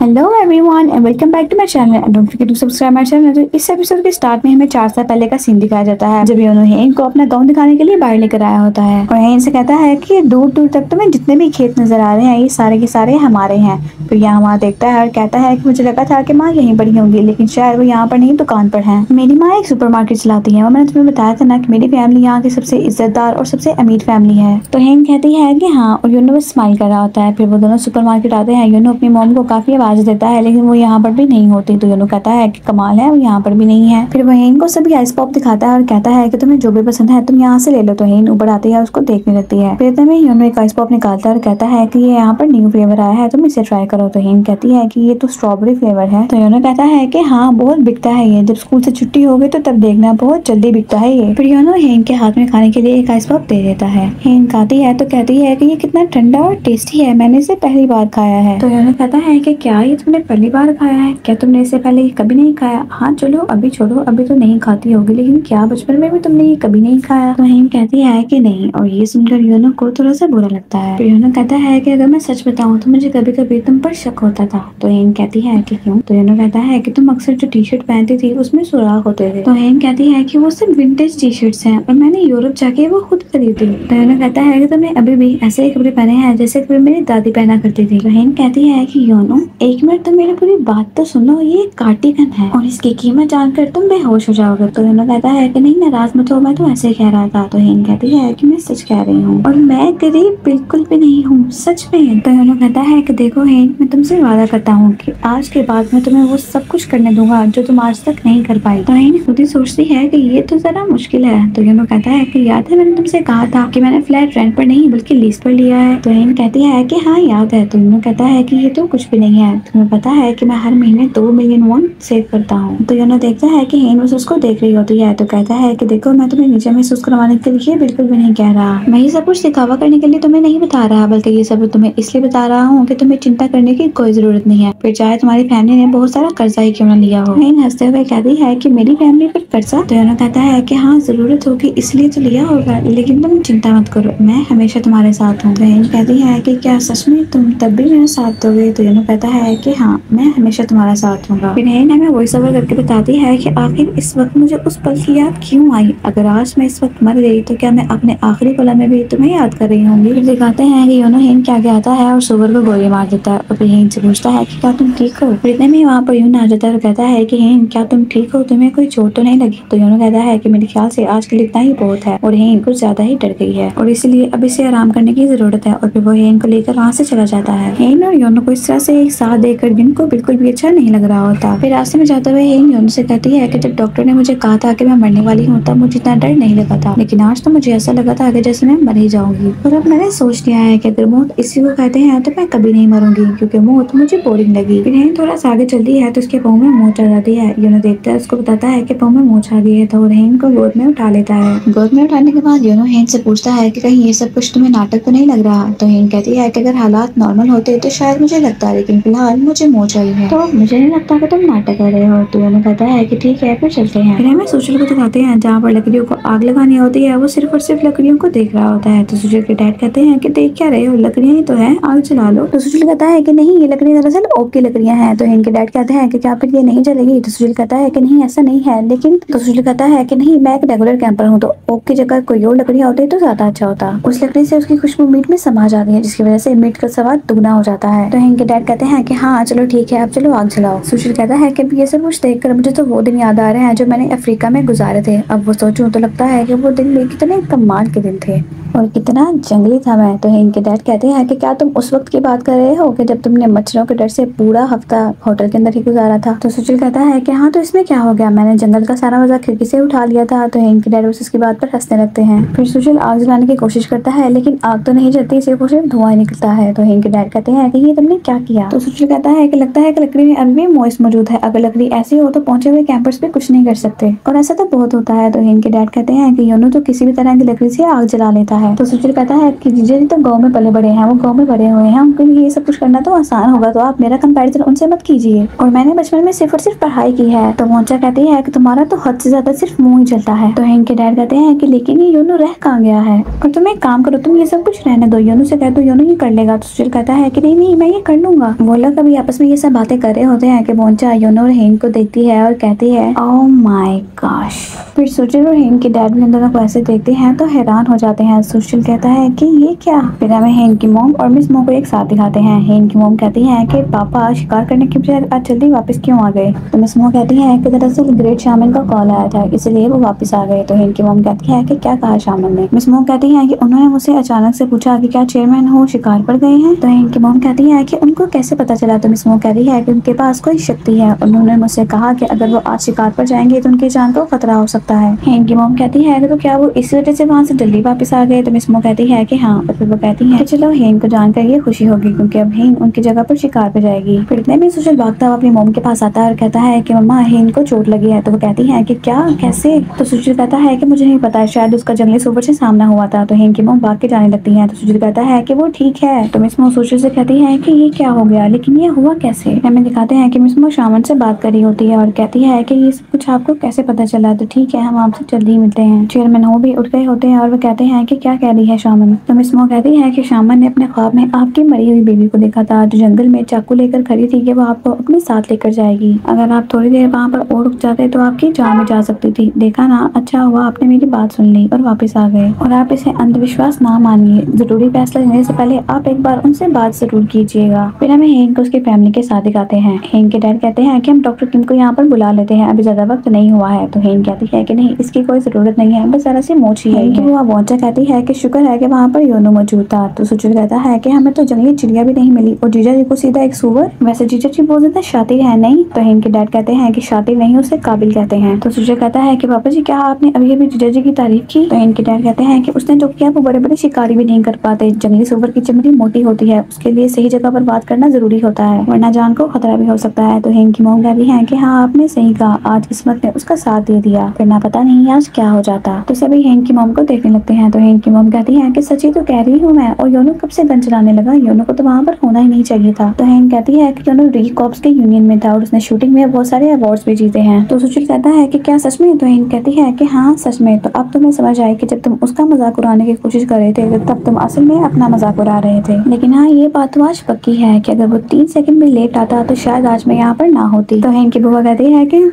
Hello everyone and welcome back to my channel and don't forget to subscribe my channel. तो इस episode के start में हमें 4 साल पहले का सीन दिखाया जाता है जब योनो हेन को अपना गांव दिखाने के लिए बाहर लेकर आया होता है और हेन से कहता है कि दूर दूर तक तुम्हें जितने भी खेत नजर आ रहे हैं ये सारे के सारे हमारे हैं। फिर यहाँ वहाँ देखता है और कहता है कि मुझे लगा था कि माँ यहीं पड़ी होंगी लेकिन शायद वो यहाँ पर नहीं दुकान पर है। मेरी माँ एक सुपरमार्केट चलाती है और मैंने तुम्हें बताया था ना कि मेरी फैमिली यहाँ की सबसे इज्जतदार और सबसे अमीर फैमिली है। तो हेन कहती है कि हाँ और योनो बस स्माइल कर रहा होता है। फिर वो दोनों सुपरमार्केट आते हैं। योनो अपनी मॉम को काफी आवाज देता है लेकिन वो यहाँ पर भी नहीं होती। तो योनो कहता है कि कमाल है वो यहाँ पर भी नहीं है। फिर वो हेन को सभी आइस पॉप दिखाता है और कहता है कि तुम्हें जो भी पसंद है तुम यहाँ से ले लो। तो हेन ऊपर आती है उसको देखने लगती है। फिर इतने में योनो एक आइस पॉप निकालता है और कहता है कि ये यहाँ पर न्यू फ्लेवर आया है तुम इसे ट्राई करो। तो हेन कहती है कि ये तो स्ट्रॉबेरी फ्लेवर है। तो योनो कहता है कि हाँ बहुत बिकता है ये, जब स्कूल से छुट्टी होगी तो तब देखना बहुत जल्दी बिकता है ये। फिर योनो हेन के हाथ में खाने के लिए एक आइस पॉप दे देता है। हेन खाती है तो कहती है कि ये कितना ठंडा और टेस्टी है, मैंने इसे पहली बार खाया है। तो योनो कहता है कि क्या ये तुमने पहली बार खाया है, क्या तुमने इससे पहले कभी नहीं खाया? हाँ चलो अभी छोड़ो, अभी तो नहीं खाती होगी लेकिन क्या बचपन में भी तुमने ये कभी नहीं खाया? तो हेन कहती है कि नहीं और ये सुनकर योनो को थोड़ा सा बुरा लगता है। फिर योनो कहता है कि अगर मैं सच बताऊं तो मुझे कभी कभी तुम पर शक होता था। तो हेन कहती है कि क्यों? तो योनो कहता है कि तुम अक्सर जो टी शर्ट पहनती थी उसमें सुराख होते थे। तो हेन कहती है कि वो सिर्फ विंटेज टी शर्ट्स हैं और मैंने यूरोप जाके वो खुद खरीदी। तो योनो कहता है कि तुमने अभी भी ऐसे ही कपड़े पहने हैं जैसे कपड़े मेरी दादी पहना करती थी। तो हेन कहती है कि योनो एक मिनट तुम मेरी पूरी बात तो सुनो, ये कार्डिगन है और इसकी कीमत जानकर तुम बेहोश हो जाओगे। तो योनो कहता है कि नहीं नाराज मत हो, मैं तो ऐसे कह रहा था। तो हेन कहती है कि मैं सच कह रही हूँ और मैं गरीब बिल्कुल भी नहीं हूँ सच में। तो योनो कहता है कि देखो हेन मैं तुमसे वादा करता हूँ कि आज के बाद मैं तुम्हें वो सब कुछ करने दूंगा जो तुम आज तक नहीं कर पाई। तो हेन खुद ही सोचती है कि ये तो जरा मुश्किल है। तो योनो कहता है कि याद है मैंने तुमसे कहा था कि मैंने फ्लैट रेंट पर नहीं बल्कि लीज पर लिया है। तो हेन कहती है कि हाँ याद है। तो योनो कहता है कि ये तो कुछ भी नहीं है, तुम्हें पता है कि मैं हर महीने 2 मिलियन वॉन सेव करता हूँ। तो योनो देखता है कि हेन बस उसको देख रही होती है। तो कहता है कि देखो मैं तुम्हें नीचे महसूस करवाने के लिए बिल्कुल भी नहीं कह रहा, मैं ये सब कुछ दिखावा करने के लिए तुम्हें नहीं बता रहा, बल्कि ये सब तुम्हें इसलिए बता रहा हूँ कि तुम्हें चिंता करने की कोई जरूरत नहीं है, फिर चाहे तुम्हारी फैमिली ने बहुत सारा कर्जा ही क्यों ना लिया हो। हेन हंसते हुए कहती है कि मेरी फैमिली पर कर्जा? तो योनो कहता है कि हाँ जरूरत होगी इसलिए तो लिया होगा, लेकिन तुम चिंता मत करो मैं हमेशा तुम्हारे साथ हूँ। तो हेन कहती है कि क्या सच में तुम तब भी मेरा साथ दोगे? तो योनो कहता है कि हाँ मैं हमेशा तुम्हारा साथ दूंगा। फिर हेन हमें वॉइस ओवर करके बताती है कि आखिर इस वक्त मुझे उस पल की याद क्यों आई, अगर आज मैं इस वक्त मर गई तो क्या मैं अपने आखिरी पल में भी तुम्हें याद कर रही होंगी। फिर दिखाते हैं कि योनो हेन के आगे आता है और सुगर को गोली मार देता है और फिर हेन से पूछता है कि क्या तुम ठीक हो। फिर इतने में वहाँ पर योनो आ जाता है और कहता है कि हेन क्या तुम ठीक हो, तुम्हें कोई चोट तो नहीं लगी? तो योनो कहता है कि मेरे ख्याल से आज के लिए इतना ही बहुत है और हेन कुछ ज्यादा ही डर गई है और इसलिए अब इसे आराम करने की जरूरत है। और फिर वो हेन को लेकर वहाँ से चला जाता है। हेन और योनो को इस तरह से एक साथ देखकर जिनको बिल्कुल भी अच्छा नहीं लग रहा होता। फिर रास्ते में जाते हुए हेन योनो से कहती है कि जब डॉक्टर ने मुझे कहा था कि मैं मरने वाली हूँ तब मुझे इतना डर नहीं लगा था, लेकिन आज तो मुझे ऐसा लगा था कि जैसे मैं मर ही जाऊंगी। और अब मैंने सोच लिया है कि अगर मौत इसी को कहते हैं तो मैं कभी नहीं मरूंगी क्योंकि मौत मुझे बोरिंग लगी। फिर हेन थोड़ा सा आगे चलती है तो उसके पाँव में मोच आ जाती है। योनो देखता है उसको बताता है कि पाँव में मोच आ गई है तो हेन को गोद में उठा लेता है। गोद में उठाने के बाद योनो हेन से पूछता है कि कहीं ये सब कुछ तुम्हें नाटक तो नहीं लग रहा? तो हेन कहती है कि अगर हालात नॉर्मल होते तो शायद मुझे लगता, लेकिन फिलहाल मुझे मोच आई है तो मुझे नहीं लगता कि तुम नाटक कर रहे हो। तो योनो कहता है कि ठीक है फिर चलते हैं। फिर हमें सुशील को दिखाते हैं जहाँ पर लकड़ियों को आग लगानी होती है, वो सिर्फ और सिर्फ लकड़ियों को देख रहा होता है। तो सुशील के डैड कहते हैं कि देख क्या रहे हो, लकड़ियां ही तो है, आग जला लो। तो सुशील कहता है कि नहीं ये लकड़ियां दरअसल ओक की लकड़ियां हैं। तो इनके डैड कहते हैं कि क्या फिर ये नहीं जलेगी? तो सुशील कहता है कि नहीं ऐसा नहीं है, लेकिन तो सुशील कहता है कि नहीं मैं एक रेगुलर कैंपर हूँ तो ओक की जगह कोई और लकड़ियां होती तो ज्यादा अच्छा होता। उस लकड़ी से उसकी खुशबू मीट में समा जाती है जिसकी वजह से मीट का स्वाद दुगना हो जाता है। तो इनके डैड कहते हैं कि हाँ चलो ठीक है अब चलो आग जलाओ। सुशील कहता है कि ये सब कुछ देखकर मुझे तो वो दिन याद आ रहे हैं जो मैंने अफ्रीका में गुजारे थे। अब वो सोचूं तो लगता है कि वो दिन भी कितने कमाल के दिन थे और कितना जंगली था मैं। तो इनके डैड कहते हैं कि क्या तुम उस वक्त की बात कर रहे हो कि जब तुमने मच्छरों के डर से पूरा हफ्ता होटल के अंदर ही गुजारा था? तो सुशील कहता है कि हाँ तो इसमें क्या हो गया, मैंने जंगल का सारा मजा खिड़की से उठा लिया था। तो इनके डैड उसकी बात पर हंसने लगते हैं। फिर सुशील आग जलाने की कोशिश करता है लेकिन आग तो नहीं जलती, सिर्फ और सिर्फ धुआं निकलता है। तो इनके डैड कहते हैं कि ये तुमने क्या किया? तो सुशील कहता है कि लगता है कि लकड़ी में अभी भी मॉइस्ट मौजूद है, अगर लकड़ी ऐसी हो तो पहुंचे हुए कैंपर्स भी कुछ नहीं कर सकते और ऐसा तो बहुत होता है। तो इनके डैड कहते हैं कि योनो तो किसी भी तरह की लकड़ी से आग जला लेता है। तो सुशील कहता है कि जीजा जी तो गांव में पले बड़े हैं, वो गांव में बड़े हुए हैं, उनके लिए ये सब कुछ करना तो आसान होगा, तो आप मेरा कंपैरिजन उनसे मत कीजिए और मैंने बचपन में सिर्फ और सिर्फ पढ़ाई की है। तो मोचा कहती है कि तुम्हारा तो हद से ज्यादा सिर्फ मुंह ही चलता है। तो इनके डैड कहते हैं कि लेकिन ये योनो रह कहाँ गया है और तुम एक काम करो तुम ये सब कुछ रहने दो, योनो से कह दो योनो ये कर लेगा। तो सुशील कहता है कि नहीं नहीं मैं ये कर लूंगा, वो लोग कभी आपस में ये सब बातें कर रहे होते हैं कि बोंचा योनो और हेन को देखती है और कहती है ओह माय गॉश। फिर सुशील और हेन के डैड भी इन दोनों को ऐसे देखते हैं तो हैरान हो जाते हैं। सुशील कहता है कि ये क्या। फिर हमें हेन की मॉम और मिस मो को एक साथ दिखाते हैं। हेन की मॉम कहती है कि पापा शिकार करने के बजाय आज जल्दी वापस क्यों आ गए। तो मिस मो कहती है कि दरअसल ग्रेट शामिल का कॉल आया था इसलिए वो वापस आ गए। तो हेन की मॉम कहती है कि क्या कहा शामिल ने। मिस मो कहती है कि उन्होंने मुझसे अचानक से पूछा कि क्या चेयरमैन हो शिकार पर गए हैं। तो हेन की मॉम कहती है कि उनको कैसे पता चला। तो मिस मो कहती है कि उनके पास कोई शक्ति है। उन्होंने मुझसे कहा कि अगर वो आज शिकार पर जाएंगे तो उनकी जान को खतरा हो सकता है। हेन की मॉम कहती है कि तो क्या वो इसी वजह से वहाँ से जल्दी वापस आ गए। तो मिस मो कहती है कि हाँ। और फिर वो कहती है कि चलो हेन को जानकर ये खुशी होगी क्योंकि अब हेन उनकी जगह पर शिकार पे जाएगी। फिर इतने में सुशील भागता हुआ अपनी मॉम के पास आता है और कहता है कि मम्मा हेन को चोट लगी है। तो वो कहती है कि क्या कैसे। तो सुशील कहता है कि मुझे नहीं पता शायद उसका जंगली सुअर से सामना हुआ था। तो हेन की मॉम भाग के जाने लगती है। तो सुशील कहता है कि वो ठीक है। तो मिस मो सुशील से कहती है कि ये क्या हो गया लेकिन ये हुआ कैसे। हमें दिखाते हैं कि मिस मो शामन से बात कर रही होती है और कहती है कि ये सब कुछ आपको कैसे पता चला। तो ठीक है हम आपसे जल्दी मिलते हैं। चेयरमैन हो भी उठ गए होते हैं और वो कहते हैं कि क्या कह रही है शामन। तो मिस मो कहती है कि शामन ने अपने ख्वाब में आपकी मरी हुई बेबी को देखा था जो जंगल में चाकू लेकर खड़ी थी कि वो आपको अपने साथ लेकर जाएगी। अगर आप थोड़ी देर वहाँ पर और रुक जाते तो आपकी जान भी जा सकती थी। देखा ना अच्छा हुआ आपने मेरी बात सुन ली और वापस आ गए। और आप इसे अंधविश्वास ना मानिए। जरूरी फैसला लेने से पहले आप एक बार उनसे बात जरूर कीजिएगा। फिर हमें हेन को उसकी फैमिली के साथ दिखाते हैं। हेन के डैड कहते हैं कि हम डॉक्टर किम को यहाँ पर बुला लेते हैं अभी ज्यादा वक्त नहीं हुआ है। तो हेन कहती है कि नहीं इसकी कोई जरूरत नहीं है बस जरा सी मोच ही है। कि वो बोंचा कहती है कि शुक्र है कि वहाँ पर योनो मौजूद था। तो सुशील कहता है कि हमें तो जंगली चिड़िया भी नहीं मिली और जीजा जी को सीधा एक सुअर। वैसे जीजा जी बहुत ज्यादा शातिर है नहीं। तो हेन के डैड कहते हैं कि शातिर नहीं उसे काबिल कहते हैं। तो सुशील कहता है कि पापा जी क्या आपने अभी अभी जीजा जी की तारीफ की। तो हेन के डैड कहते हैं कि उसने जो किया वो बड़े बड़े शिकारी भी नहीं कर पाते। जंगली सुअर की चमड़ी मोटी होती है उसके लिए सही जगह पर बात करना जरूरी होता है वरना जान को खतरा भी हो सकता है। तो हेन की मॉम कहती है कि हाँ आपने सही कहा आज किस्मत ने उसका साथ दे दिया वरना पता नहीं आज क्या हो जाता। तो सभी हेन की मॉम को देखने लगते हैं। तो हेन की मॉम कहती है कि सच्ची तो कह रही हूँ मैं और योनो कब से गन चलाने लगा। योनो को तो वहाँ पर होना ही नहीं चाहिए था। तो हेन कहती है कि योनो री कॉप्स के यूनियन में था और उसने शूटिंग में बहुत सारे अवार्ड्स भी जीते हैं। तो सुशील कहता है कि क्या सच में। तो हेन कहती है कि हाँ सच में। तो अब तुम्हें समझ आए कि जब तुम उसका मजाक उड़ाने की कोशिश कर रहे थे तब तुम असल में अपना मजाक उड़ा रहे थे। लेकिन हाँ ये बात तो आज पक्की है कि अगर वो 3 सेकंड भी लेट आता तो शायद आज मैं यहाँ पर ना होती। तो हेन की बुआ कहती है कि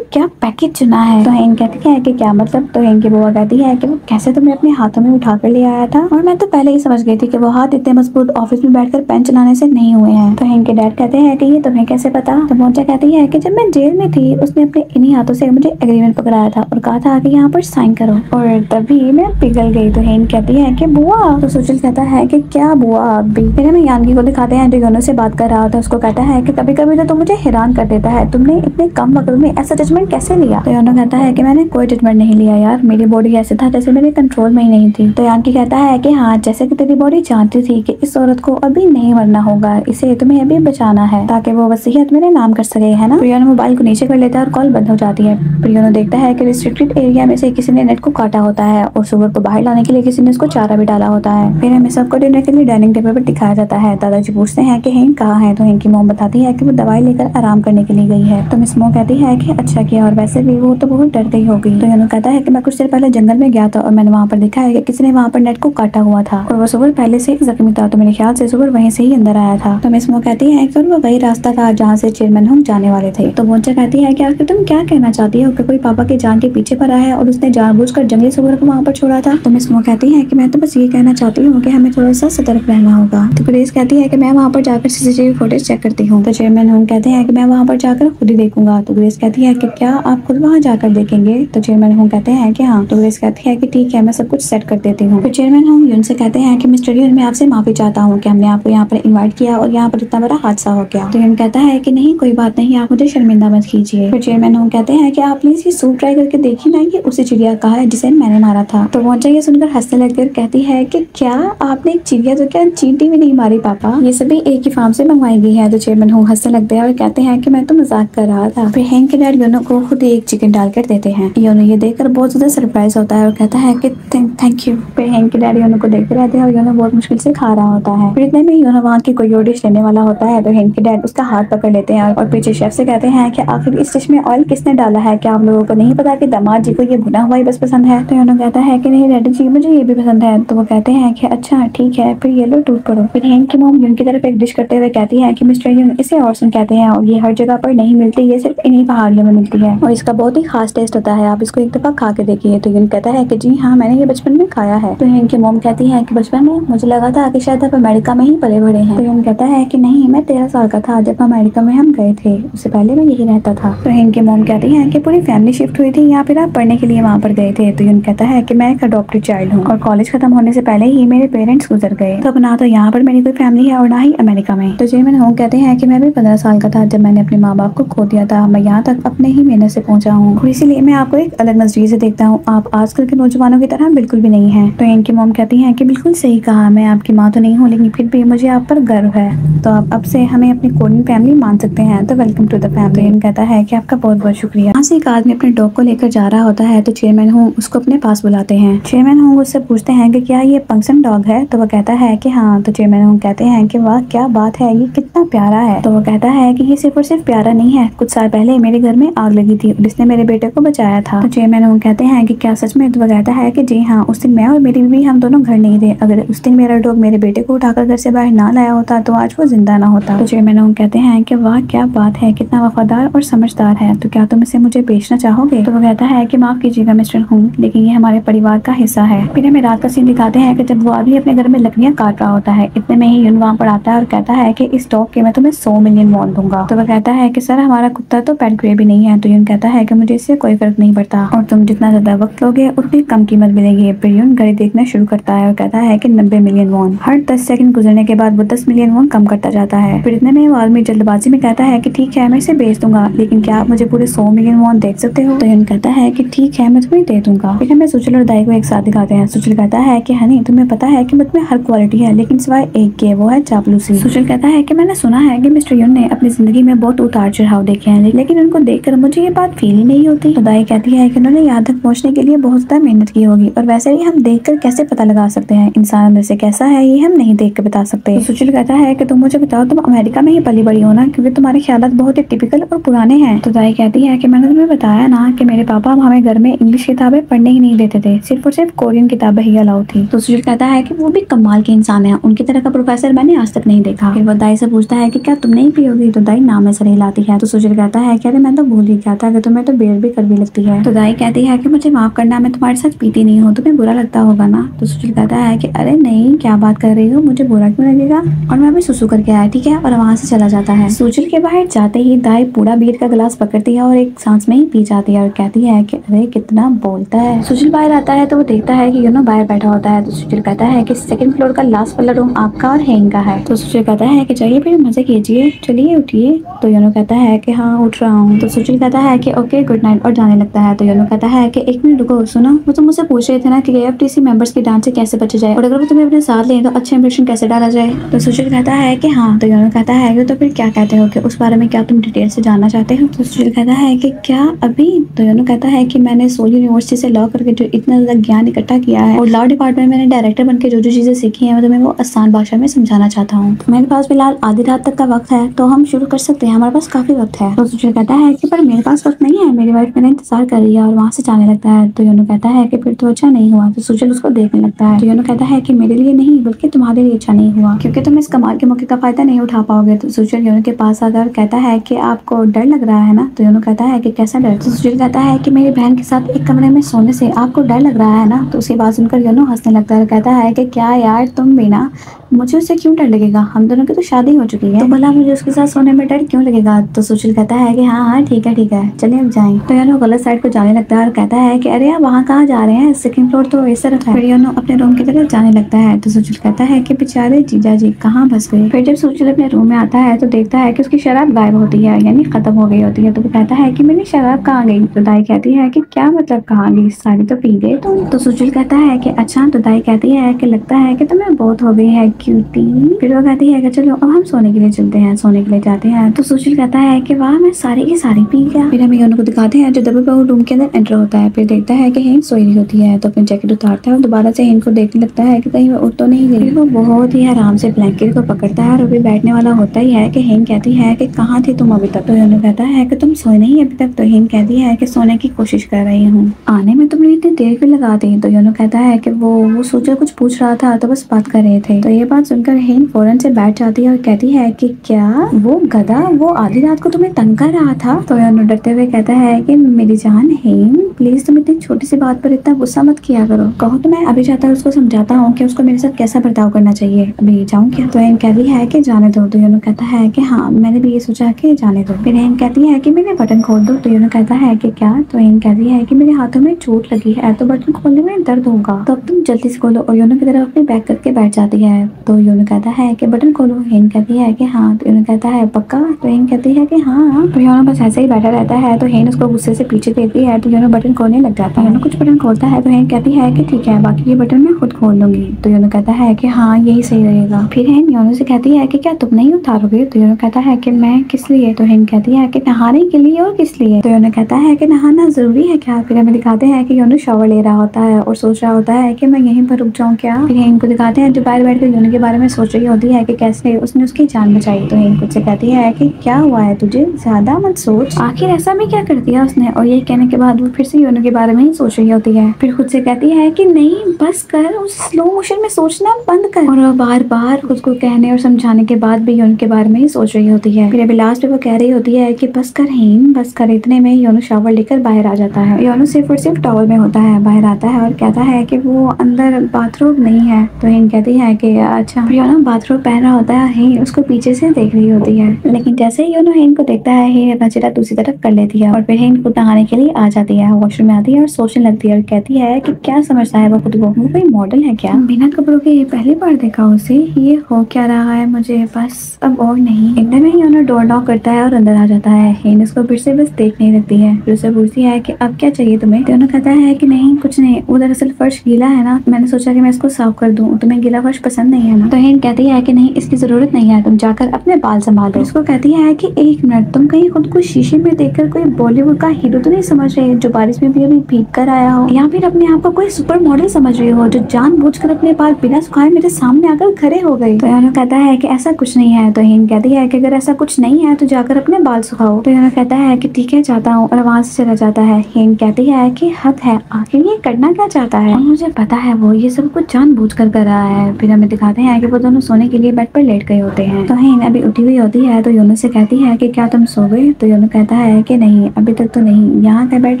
क्या पैकेज चुना है। तो हेन कहती है कि क्या मतलब। तो हेन की बुआ कहती है कि वो कैसे तुम्हें अपने हाथों में उठा कर ले आया था और मैं तो पहले ही समझ गई थी कि वो हाथ इतने मजबूत ऑफिस में बैठकर पेन चलाने से नहीं हुए हैं। तो हेन के डैड कहते हैं कि ये तुम्हें कैसे पता। तो मोचा कहती है कि जब मैं जेल में थी उसने अपने इन्हीं हाथों से मुझे एग्रीमेंट पकड़ाया था और कहा था कि यहाँ पर साइन करो और तभी मैं पिघल गई। तो हेन कहती है कि बुआ। तो सुशील कहता है कि क्या बुआ अभी। फिर हमें यानकी को दिखाते हैं जो योनो से बात कर रहा था। उसको कहता है कि कभी कभी तो मुझे हैरान कर देता है तुमने इतने कम वक्त में ऐसा जजमेंट कैसे लिया। तो योनो कहता है कि मैंने कोई जजमेंट नहीं लिया यार मेरी बॉडी ऐसे था जैसे मेरे कंट्रोल में ही नहीं थी। तो यानकी कहता है कि हाँ जैसे कि तेरी बॉडी जानती थी कि इस औरत को अभी नहीं मरना होगा इसे तुम्हें अभी बचाना है ताकि वो वसीयत मेरे नाम कर सके है ना। प्रियोनो मोबाइल को नीचे कर लेता है और कॉल बंद हो जाती है। प्रियोनो देखता है कि रिस्ट्रिक्टेड एरिया में से किसी ने नेट को काटा होता है और सुअर को बाहर लाने के लिए किसी ने उसको चारा भी डाला होता है। फिर हमें सबको डिनर के लिए डाइनिंग टेबल पर दिखाया जाता है। दादाजी पूछते हैं कि हेन कहाँ है। तो हेन की मॉम बताती है कि वो दवाई लेकर आराम करने के लिए गई है। तो मिस मो कहती है कि अच्छा किया और वैसे भी वो तो बहुत डर गई होगी। तो योनो कहता है कि मैं कुछ देर पहले जंगल में गया था और मैंने वहाँ पर देखा है कि किसी ने वहाँ पर नेट को काटा हुआ था और वो सुअर पहले से ही जख्मी था। तो मेरे ख्याल से सुअर वहीं से ही अंदर आया था। तो मिस मो कहती है कि वो वही रास्ता था जहाँ से चेयरमैन होंग जाने वाले थे। तो बोंचा कहती है कि आखिर तुम क्या कहना चाहती हो कि कोई पापा की जान के पीछे पड़ा है और उसने जानबूझकर जंगली सुअर को वहाँ पर छोड़ा था। तो मिस मो कहती है कि मैं तो बस ये कहना चाहती हूँ कि हमें थोड़ा सा सतर्क रहना होगा। तो ग्रेस कहती है कि मैं वहाँ पर जाकर सीसीटीवी फुटेज चेक करती हूँ। तो चेयरमैन होंग कहते हैं कि मैं वहाँ पर जाकर खुद ही देखूंगा। तो ग्रेस कहती है कि क्या आप खुद वहाँ जाकर देखेंगे। तो चेयरमैन होंग कहते हैं कि हाँ। तो ग्रेस कहती है कि ठीक है मैं सब कुछ सेट कर देती हूँ। तो चेयरमैन होंग यून से कहते हैं कि मिस्टर यून मैं आपसे माफी चाहता हूँ कि हमने आपको यहाँ पर इन्वाइट किया और यहाँ पर इतना बड़ा हादसा हो गया। तो यून कहता है कि नहीं कोई बात नहीं आप मुझे शर्मिंदा मत कीजिए। फिर चेयरमैन होंग कहते हैं कि आप प्लीज ये सूप ट्राई करके देखिए ना ये उसी चिड़िया का है जिसे मैंने मारा था। तो मोचा ये सुनकर हंसने लगकर कहती है कि क्या आपने एक चिड़िया तो क्या चींटी भी नहीं मारी पापा ये सभी एक ही फार्म से मंगवाई गई है। तो चेयरमैन होंग हंसने लगते हैं और कहते हैं कि मैं तो मजाक कर रहा था। फिर हेंग के डैड योनो को खुद ही एक चिकन डालकर देते हैं। योनो ये देखकर बहुत ज्यादा सरप्राइज होता है और कहता है कि थैंक यू। फिर हैंक के डैडी योनो को देखते रहते हैं और योनो बहुत मुश्किल से खा रहा होता है। फिर इतने में योनो वहाँ की कोई और डिश लेने वाला होता है तो हैंक के डैड उसका हाथ पकड़ लेते हैं और पीछे शेफ से कहते हैं कि आखिर इस डिश में ऑयल किसने डाला है, क्या आप लोगों को नहीं पता कि दामाद जी को ये भुना हुआ ही बस पसंद है। तो योनो कहता है कि नहीं डैडी जी मुझे ये भी पसंद है। तो वो कहते हैं कि अच्छा ठीक है फिर ये लो टूट पड़ो। फिर हैंक की मॉम यून की तरफ एक डिश करते हुए कहती है कि मिस्टर यून इसे ऑर्सन कहते हैं और ये हर जगह पर नहीं मिलती, ये सिर्फ इन्हीं पहाड़ियों में मिलती है और इसका बहुत ही खास टेस्ट होता है, आप इसको एक दफा खा के देखिए। तो यून कहता है कि जी हाँ मैंने ये बचपन में खाया है। तो यून की मॉम कहती है कि बचपन में मुझे लगा था कि शायद आप अमेरिका में ही पले बड़े हैं। तो यून कहता है कि नहीं मैं 13 साल का था जब अमेरिका में हम गए थे, उससे पहले मैं यही रहता था। तो यून की मॉम कहती है कि पूरी फैमिली शिफ्ट हुई थी या फिर आप पढ़ने के लिए वहाँ पर गए थे। तो यून कहता है कि मैं एक अडॉप्टेड चाइल्ड हूँ और कॉलेज खत्म होने से पहले ही मेरे पेरेंट्स गुजर गए, तो अब ना तो यहाँ पर मेरी कोई फैमिली है और ना ही अमेरिका में। तो जेमन होंग कहते हैं कि मैं भी 15 साल का था जब मैंने अपने माँ बाप को खो दिया था, मैं यहाँ तक अपने ही मेहनत से पहुंचा हूँ और इसीलिए मैं आपको एक अलग नजरिए से देखता हूँ, आप आजकल के नौजवानों की तरह बिल्कुल भी नहीं है। तो इनकी मॉम कहती है कि बिल्कुल सही कहा, मैं आपकी माँ तो नहीं हूँ लेकिन फिर भी मुझे आप पर गर्व है, तो आप अब से हमें अपनी कोरियन फैमिली मान सकते हैं, तो वेलकम टू द फैमिली। इन कहता है कि आपका बहुत बहुत शुक्रिया। यहाँ से एक आदमी अपने डॉग को लेकर जा रहा होता है तो चेयरमैन होंग उसको अपने पास बुलाते हैं। चेयरमैन होंग उससे पूछते हैं कि क्या ये पंक्सन डॉग है। तो वो कहता है कि हाँ। तो चेयरमैन होंग कहते हैं कि वाह क्या बात है, ये कितना प्यारा है। तो वो कहता है कि ये सिर्फ और सिर्फ प्यारा नहीं है, कुछ साल पहले मेरे घर में आग लगी थी और इसने मेरे बेटे को बचाया था। तो चेयरमैन होंग कहते हैं कि क्या सच में। तो वो कहता है कि जी हाँ, उस दिन मैं और मेरी बीवी हम दोनों घर नहीं थे, अगर उस दिन मेरा डॉग मेरे बेटे को उठाकर घर से बाहर ना लाया होता तो आज वो जिंदा ना होता। तो चेयरमैन होंग कहते हैं कि वाह क्या बात है, कितना वफादार और समझदार है, तो क्या तुम इसे मुझे बेचना चाहोगे। तो वो कहता है कि माफ कीजिएगा मिस्टर होंग, लेकिन ये हमारे परिवार का हिस्सा है। फिर हमें रात का सीन दिखाते हैं कि जब वो आदमी अपने घर में लकड़ियां काट रहा होता है, इतने में ही यून वहाँ पर आता है और कहता है कि इस डॉग के मैं तुम्हें 100 मिलियन वॉन दूंगा। तो वो कहता है कि सर हमारा कुत्ता तो पेट ग्रे भी नहीं है। तो यून कहता है कि मुझे इससे कोई फर्क नहीं पड़ता और तुम जितना ज्यादा वक्त लोगे उतनी कम कीमत मिलेगी। फिर यून घड़ी देखना शुरू करता है और कहता है कि 90 मिलियन वॉन। हर 10 सेकंड गुजरने के बाद वो 10 मिलियन वॉन कम करता जाता है। फिर इतने में वो आदमी जल्दबाजी में कहता है कि ठीक है मैं इसे बेच दूंगा, लेकिन क्या आप मुझे पूरे 100 मिलियन वॉन दे सकते हो। तो यून कहता है कि ठीक है मैं तुम्हें दे दूंगा। फिर हमें सुचल और दाई को एक साथ दिखाते हैं। सुचल कहता है कि हनी तुम्हें पता है कि मुझ में हर क्वालिटी है लेकिन सिवाय एक के, वो है चापलूसी। सुचल कहता है कि मैंने सुना है कि मिस्टर यून ने अपनी जिंदगी में बहुत उतार चढ़ाव देखे हैं लेकिन उनको देखकर मुझे ये बात फील ही नहीं होती। तो दाई कहती है कि उन्होंने यहाँ तक पहुँचने के लिए बहुत ज्यादा मेहनत की होगी और वैसे भी हम देख कर कैसे पता लगा सकते हैं इंसान अंदर से कैसा है, ये हम नहीं देख कर बता सकते। तो सुचल कहता है कि तुम मुझे बताओ तुम अमेरिका में ही पली बड़ी हो ना, क्योंकि तुम्हारे ख्यालात बहुत ही टिपिकल और पुराने हैं। तो दाई कहती है कि मैंने तुम्हें बताया ना कि मेरे पापा हमें घर में इंग्लिश किताबें पढ़ने ही नहीं देते थे, सिर्फ और सिर्फ कोरियन किताबें ही अलाउड थी। तो सुचल कहता है कि वो भी कमाल के इंसान है, उनकी तरह का प्रोफेसर मैंने आज तक नहीं देखा। फिर वो दाई से पूछता है कि क्या तुम नहीं पियोगी। तो दाई नाम में सर हिलाती है। तो सुचल कहता है कि अरे मैं तो भूल ही गया था कि तुम्हें तो बेर भी कड़वी लगती है। तो दाई कहती है कि मुझे माफ करना, मैं तुम्हारे साथ पीती नहीं हूँ, तुम्हें बुरा लगता होगा ना। तो सुचल कहता है कि अरे नहीं क्या बात कर रही हो, मुझे बुरा क्यों लगेगा, और मैं अभी सुसु करके आया ठीक है, और वहाँ से चला जाता है। सुचल के बाहर जाते ही दाई पूरा बीयर का गिलास पकड़ती है और एक सांस में ही पी जाती है और कहती है कि अरे कितना बोलता है। सुचल बाहर आता है तो वो देखता है कि यूनो बाहर बैठा होता है। तो सुचल कहता है कि सेकंड फ्लोर का लास्ट वाला रूम आपका और हैंग का है। तो सुचल कहता है कि चाहिए फिर मजे कीजिए, चलिए उठिए। तो यूनो कहता है कि हाँ उठ रहा हूँ। तो सुचल कहता है कि ओके गुड नाइट और जाने लगता है। तो यूनो कहता है कि एक मिनट रुको, सुनो वो तो मुझसे पूछ रहे थे ना कि AFTC मेंबर्स की डांस से कैसे बचा जाए और अगर वो तुम्हें अपने साथ ले तो अच्छा इंप्रेशन कैसे डाला जाए। तो सुचल कहता है कि हाँ। तो यूनो कहता है कि तो फिर क्या कहते हो कि उस बारे में क्या तुम डिटेल से जानना चाहते हो। तो सुचल कहता है कि क्या अभी। तो यूनो कहता है कि मैंने सोल यूनिवर्सिटी से लॉ करके जो इतना ज्यादा ज्ञान इकट्ठा किया है और लॉ डिपार्टमेंट में मैंने डायरेक्टर बनकर जो जो चीजें सीखी है मैं तुम्हें वो आसान भाषा में समझाना चाहता हूँ। मेरे पास फिलहाल आधी रात तक का वक्त है तो हम शुरू कर सकते हैं, हमारे पास काफी वक्त है। तो सुचल कहता है कि पर मेरे पास वक्त नहीं है, मेरी वाइफ मेरा इंतजार कर रही है और वहाँ से जाने लगता है। तो यूनो कहता है कि फिर तो अच्छा नहीं हुआ। तो सुचल उसको देखने लगता है। तो यूनो कहता है कि मेरे लिए नहीं बल्कि तुम्हारे लिए अच्छा नहीं हुआ क्योंकि तुम इस कमाल के मौके का फायदा नहीं उठा पाओगे। तो सुचल यूनो के पास आकर कहता है कि आपको डर लग रहा है ना। तो यूनो कहता है कि कैसा डर। तो सुचल कहता है कि मेरी बहन के साथ एक कमरे में सोने से आपको डर लग रहा है ना। तो उसकी बात सुनकर यूनो हंसने लगता है और कहता है कि क्या यार तुम भी ना, मुझे उससे क्यों डर लगेगा, हम दोनों की तो शादी हो चुकी है, तो भला मुझे उसके साथ सोने में डर क्यों लगेगा। तो सुचल कहता है कि हाँ हाँ ठीक है चलिए अब जाएं। तो यूनो गलत साइड को जाने लगता है और कहता है कि अरे आप वहाँ कहाँ जा रहे हैं, सेकंड फ्लोर तो इस तरफ है। फिर यूनो अपने रूम की तरफ जाने लगता है। तो सुचल कहता है कि बेचारे जीजा जी कहाँ फंस गए। फिर जब सुचल अपने रूम में आता है तो देखता है कि उसकी शराब गायब होती है, यानी खत्म हो गई होती है। तो वो कहता है कि मेरी शराब कहाँ गई। तो दाई कहती है कि क्या मतलब कहाँ गई, सारी तो पी गए तुम। तो सुचल कहता है कि अच्छा। तो दाई कहती है कि लगता है कि तुम्हें बहुत हो गई है क्यूटी। फिर वो कहती है कि चलो अब हम सोने के लिए चलते हैं, सोने के लिए जाते हैं। तो सुचल कहता है कि वाह मैं सारी की सारी पी क्या? फिर हमें योनो को दिखाते हैं जो दबे पर रूम के अंदर एंटर होता है। फिर देखता है कि हेन सोई रही होती है तो अपनी जैकेट उतारता है और दोबारा से हेन को देखने लगता है कि कहीं वो उठ तो नहीं गई। फिर वो बहुत ही आराम से ब्लैंकेट को पकड़ता है और अभी बैठने वाला होता ही है कि हेन कहती है कि कहाँ थी तुम अभी तक? तो योनो कहता है कि तुम सोए नहीं अभी तक? तो हेन कहती है कि सोने की कोशिश कर रही हूँ। आने में तुमने इतनी देर क्यों लगा दी? तो योनो कहता है कि वो सोचा कुछ पूछ रहा था तो बस बात कर रहे थे। तो ये बात सुनकर हेन फौरन से बैठ जाती है और कहती है कि क्या वो गधा वो आधी रात को तुम्हें तंग कर रहा था? तो योनो डरते हुए कहता है कि मेरी जान हेन, प्लीज तुम इतनी छोटी सी बात पर इतना गुस्सा मत किया करो। कहो तो मैं अभी जाता उसको समझाता हूँ कि उसको मेरे साथ कैसा बर्ताव करना चाहिए। अभी जाऊँ क्या? तो हेन कहती है कि जाने दो। तो योनो कहता है कि हाँ मैंने भी ये सोचा कि जाने दो। फिर हेन कहती है कि मेरे बटन खोल दो। तो योनो कहता है कि क्या? तो हेन कहती है कि मेरे हाथों में चोट लगी है तो बटन खोलने में दर्द होगा, तो अब तुम जल्दी से खोलो। और योनो की तरफ अपनी बैग करके बैठ जाती है। तो योनो कहता है कि बटन खोलो। हेन कहती है कि हाँ। तो योनो कहता है पक्का? तो हेन कहती है कि हाँ। तो योनो बस ऐसे ही बैठा रहता है। तो हेन उसको गुस्से से पीछे देखती है तो योनो बटन खोलने लग जाता है। योनो कुछ बटन खोलता है तो हेन कहती है कि ठीक है बाकी ये बटन मैं खुद खोल लूंगी। तो योनो कहता है कि हाँ यही सही रहेगा। फिर हेन योनो से कहती है कि क्या तुम नहीं उतारोगे? तो योनो कहता है कि मैं किस लिए? तो हेन कहती है कि नहाने के लिए। और किस लिए? तो योनो कहता है कि नहाना जरूरी है क्या? फिर हमें दिखाते हैं कि योनो शावर ले रहा होता है और सोच रहा होता है कि मैं यहीं पर रुक जाऊं क्या? फिर हेन को दिखाते हैं जो बाहर बैठ कर योनो के बारे में सोच रही होती है कि कैसे उसने उसकी जान बचाई। तो हेन खुद से कहती है कि क्या हुआ है तुझे, ज्यादा मत सोच, आखिर ऐसा भी क्या कर दिया उसने? और ये कहने के बाद वो फिर से योनो के बारे में ही सोच रही होती है। फिर खुद से कहती है कि नहीं बस कर, उस स्लो मोशन में सोचना बंद कर। और वो बार बार खुद को कहने और समझाने के बाद भी योनो के बारे में ही सोच रही होती है। फिर अभी लास्ट पे वो कह रही होती है कि बस कर हेन बस कर। इतने में योनो शावर लेकर बाहर आ जाता है। योनो सिर्फ और सिर्फ टॉवल में होता है, बाहर आता है और कहता है कि वो अंदर बाथरूम नहीं है। तो हेन कहती है कि अच्छा। फिर योनो बाथरूम पहन रहा होता है, हेन उसको पीछे से देख रही होती है। लेकिन जैसे ही योनो हेन को देखता है हेन अपना चेहरा दूसरी तरफ कर लेती है और फिर हेन खुद नहाने के लिए आ जाती है। वॉशरूम में आती है और सोचने लगती है और कहती है कि क्या समझता है वो खुद को, वो कोई मॉडल है क्या? बिना कपड़ों के ये पहली बार देखा उसे, ये हो क्या रहा है मुझे बस अब और नहीं। एकदम ही योनो डोर नॉक करता है और अंदर आ जाता है। हेन उसको फिर से बस देखने लगती है। फिर उसे पूछती है कि अब क्या चाहिए तुम्हें? दोनों कहता है कि नहीं कुछ नहीं, वो दरअसल फर्श गीला है ना, मैंने सोचा कि मैं इसको साफ कर दूं। तुम्हें गीला फर्श पसंद नहीं है ना? तो हेन कहती है कि नहीं इसकी जरूरत नहीं है, तुम जाकर अपने बाल संभालो। उसको कहती है कि एक मिनट, तुम कहीं खुद को शीशे में देखकर कोई बॉलीवुड का हीरो तो नहीं समझ रहे जो बारिश में भी अभी भीग कर आया हो, या फिर अपने आप को कोई सुपर मॉडल समझ रही हो जो जानबूझकर अपने बाल बिना सुखाए मेरे सामने आकर खड़े हो गए? तो योनो कहता है कि ऐसा कुछ नहीं है। तो हेन कहती है कि अगर ऐसा कुछ नहीं है तो जाकर अपने बाल सुखाओ। तो योनो कहता है कि ठीक है जाता हूँ और वहां से चला जाता है। हेन कहती है कि हद है, आखिर ये करना क्या चाहता है? और मुझे पता है वो ये सब कुछ जानबूझकर कर रहा है। फिर हमें दिखाते हैं कि वो दोनों सोने के लिए बेड पर लेट गए होते हैं। तो हेन अभी उठी हुई होती है तो योनो से कहती है कि क्या तुम सो गए? तो योनो कहता है कि नहीं अभी तक तो नहीं, यहाँ का बेड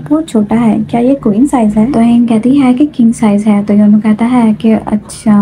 बहुत छोटा है, क्या ये क्वीन साइज है? तो हेन कहती है कि किंग साइज है। तो योनो कहता है कि अच्छा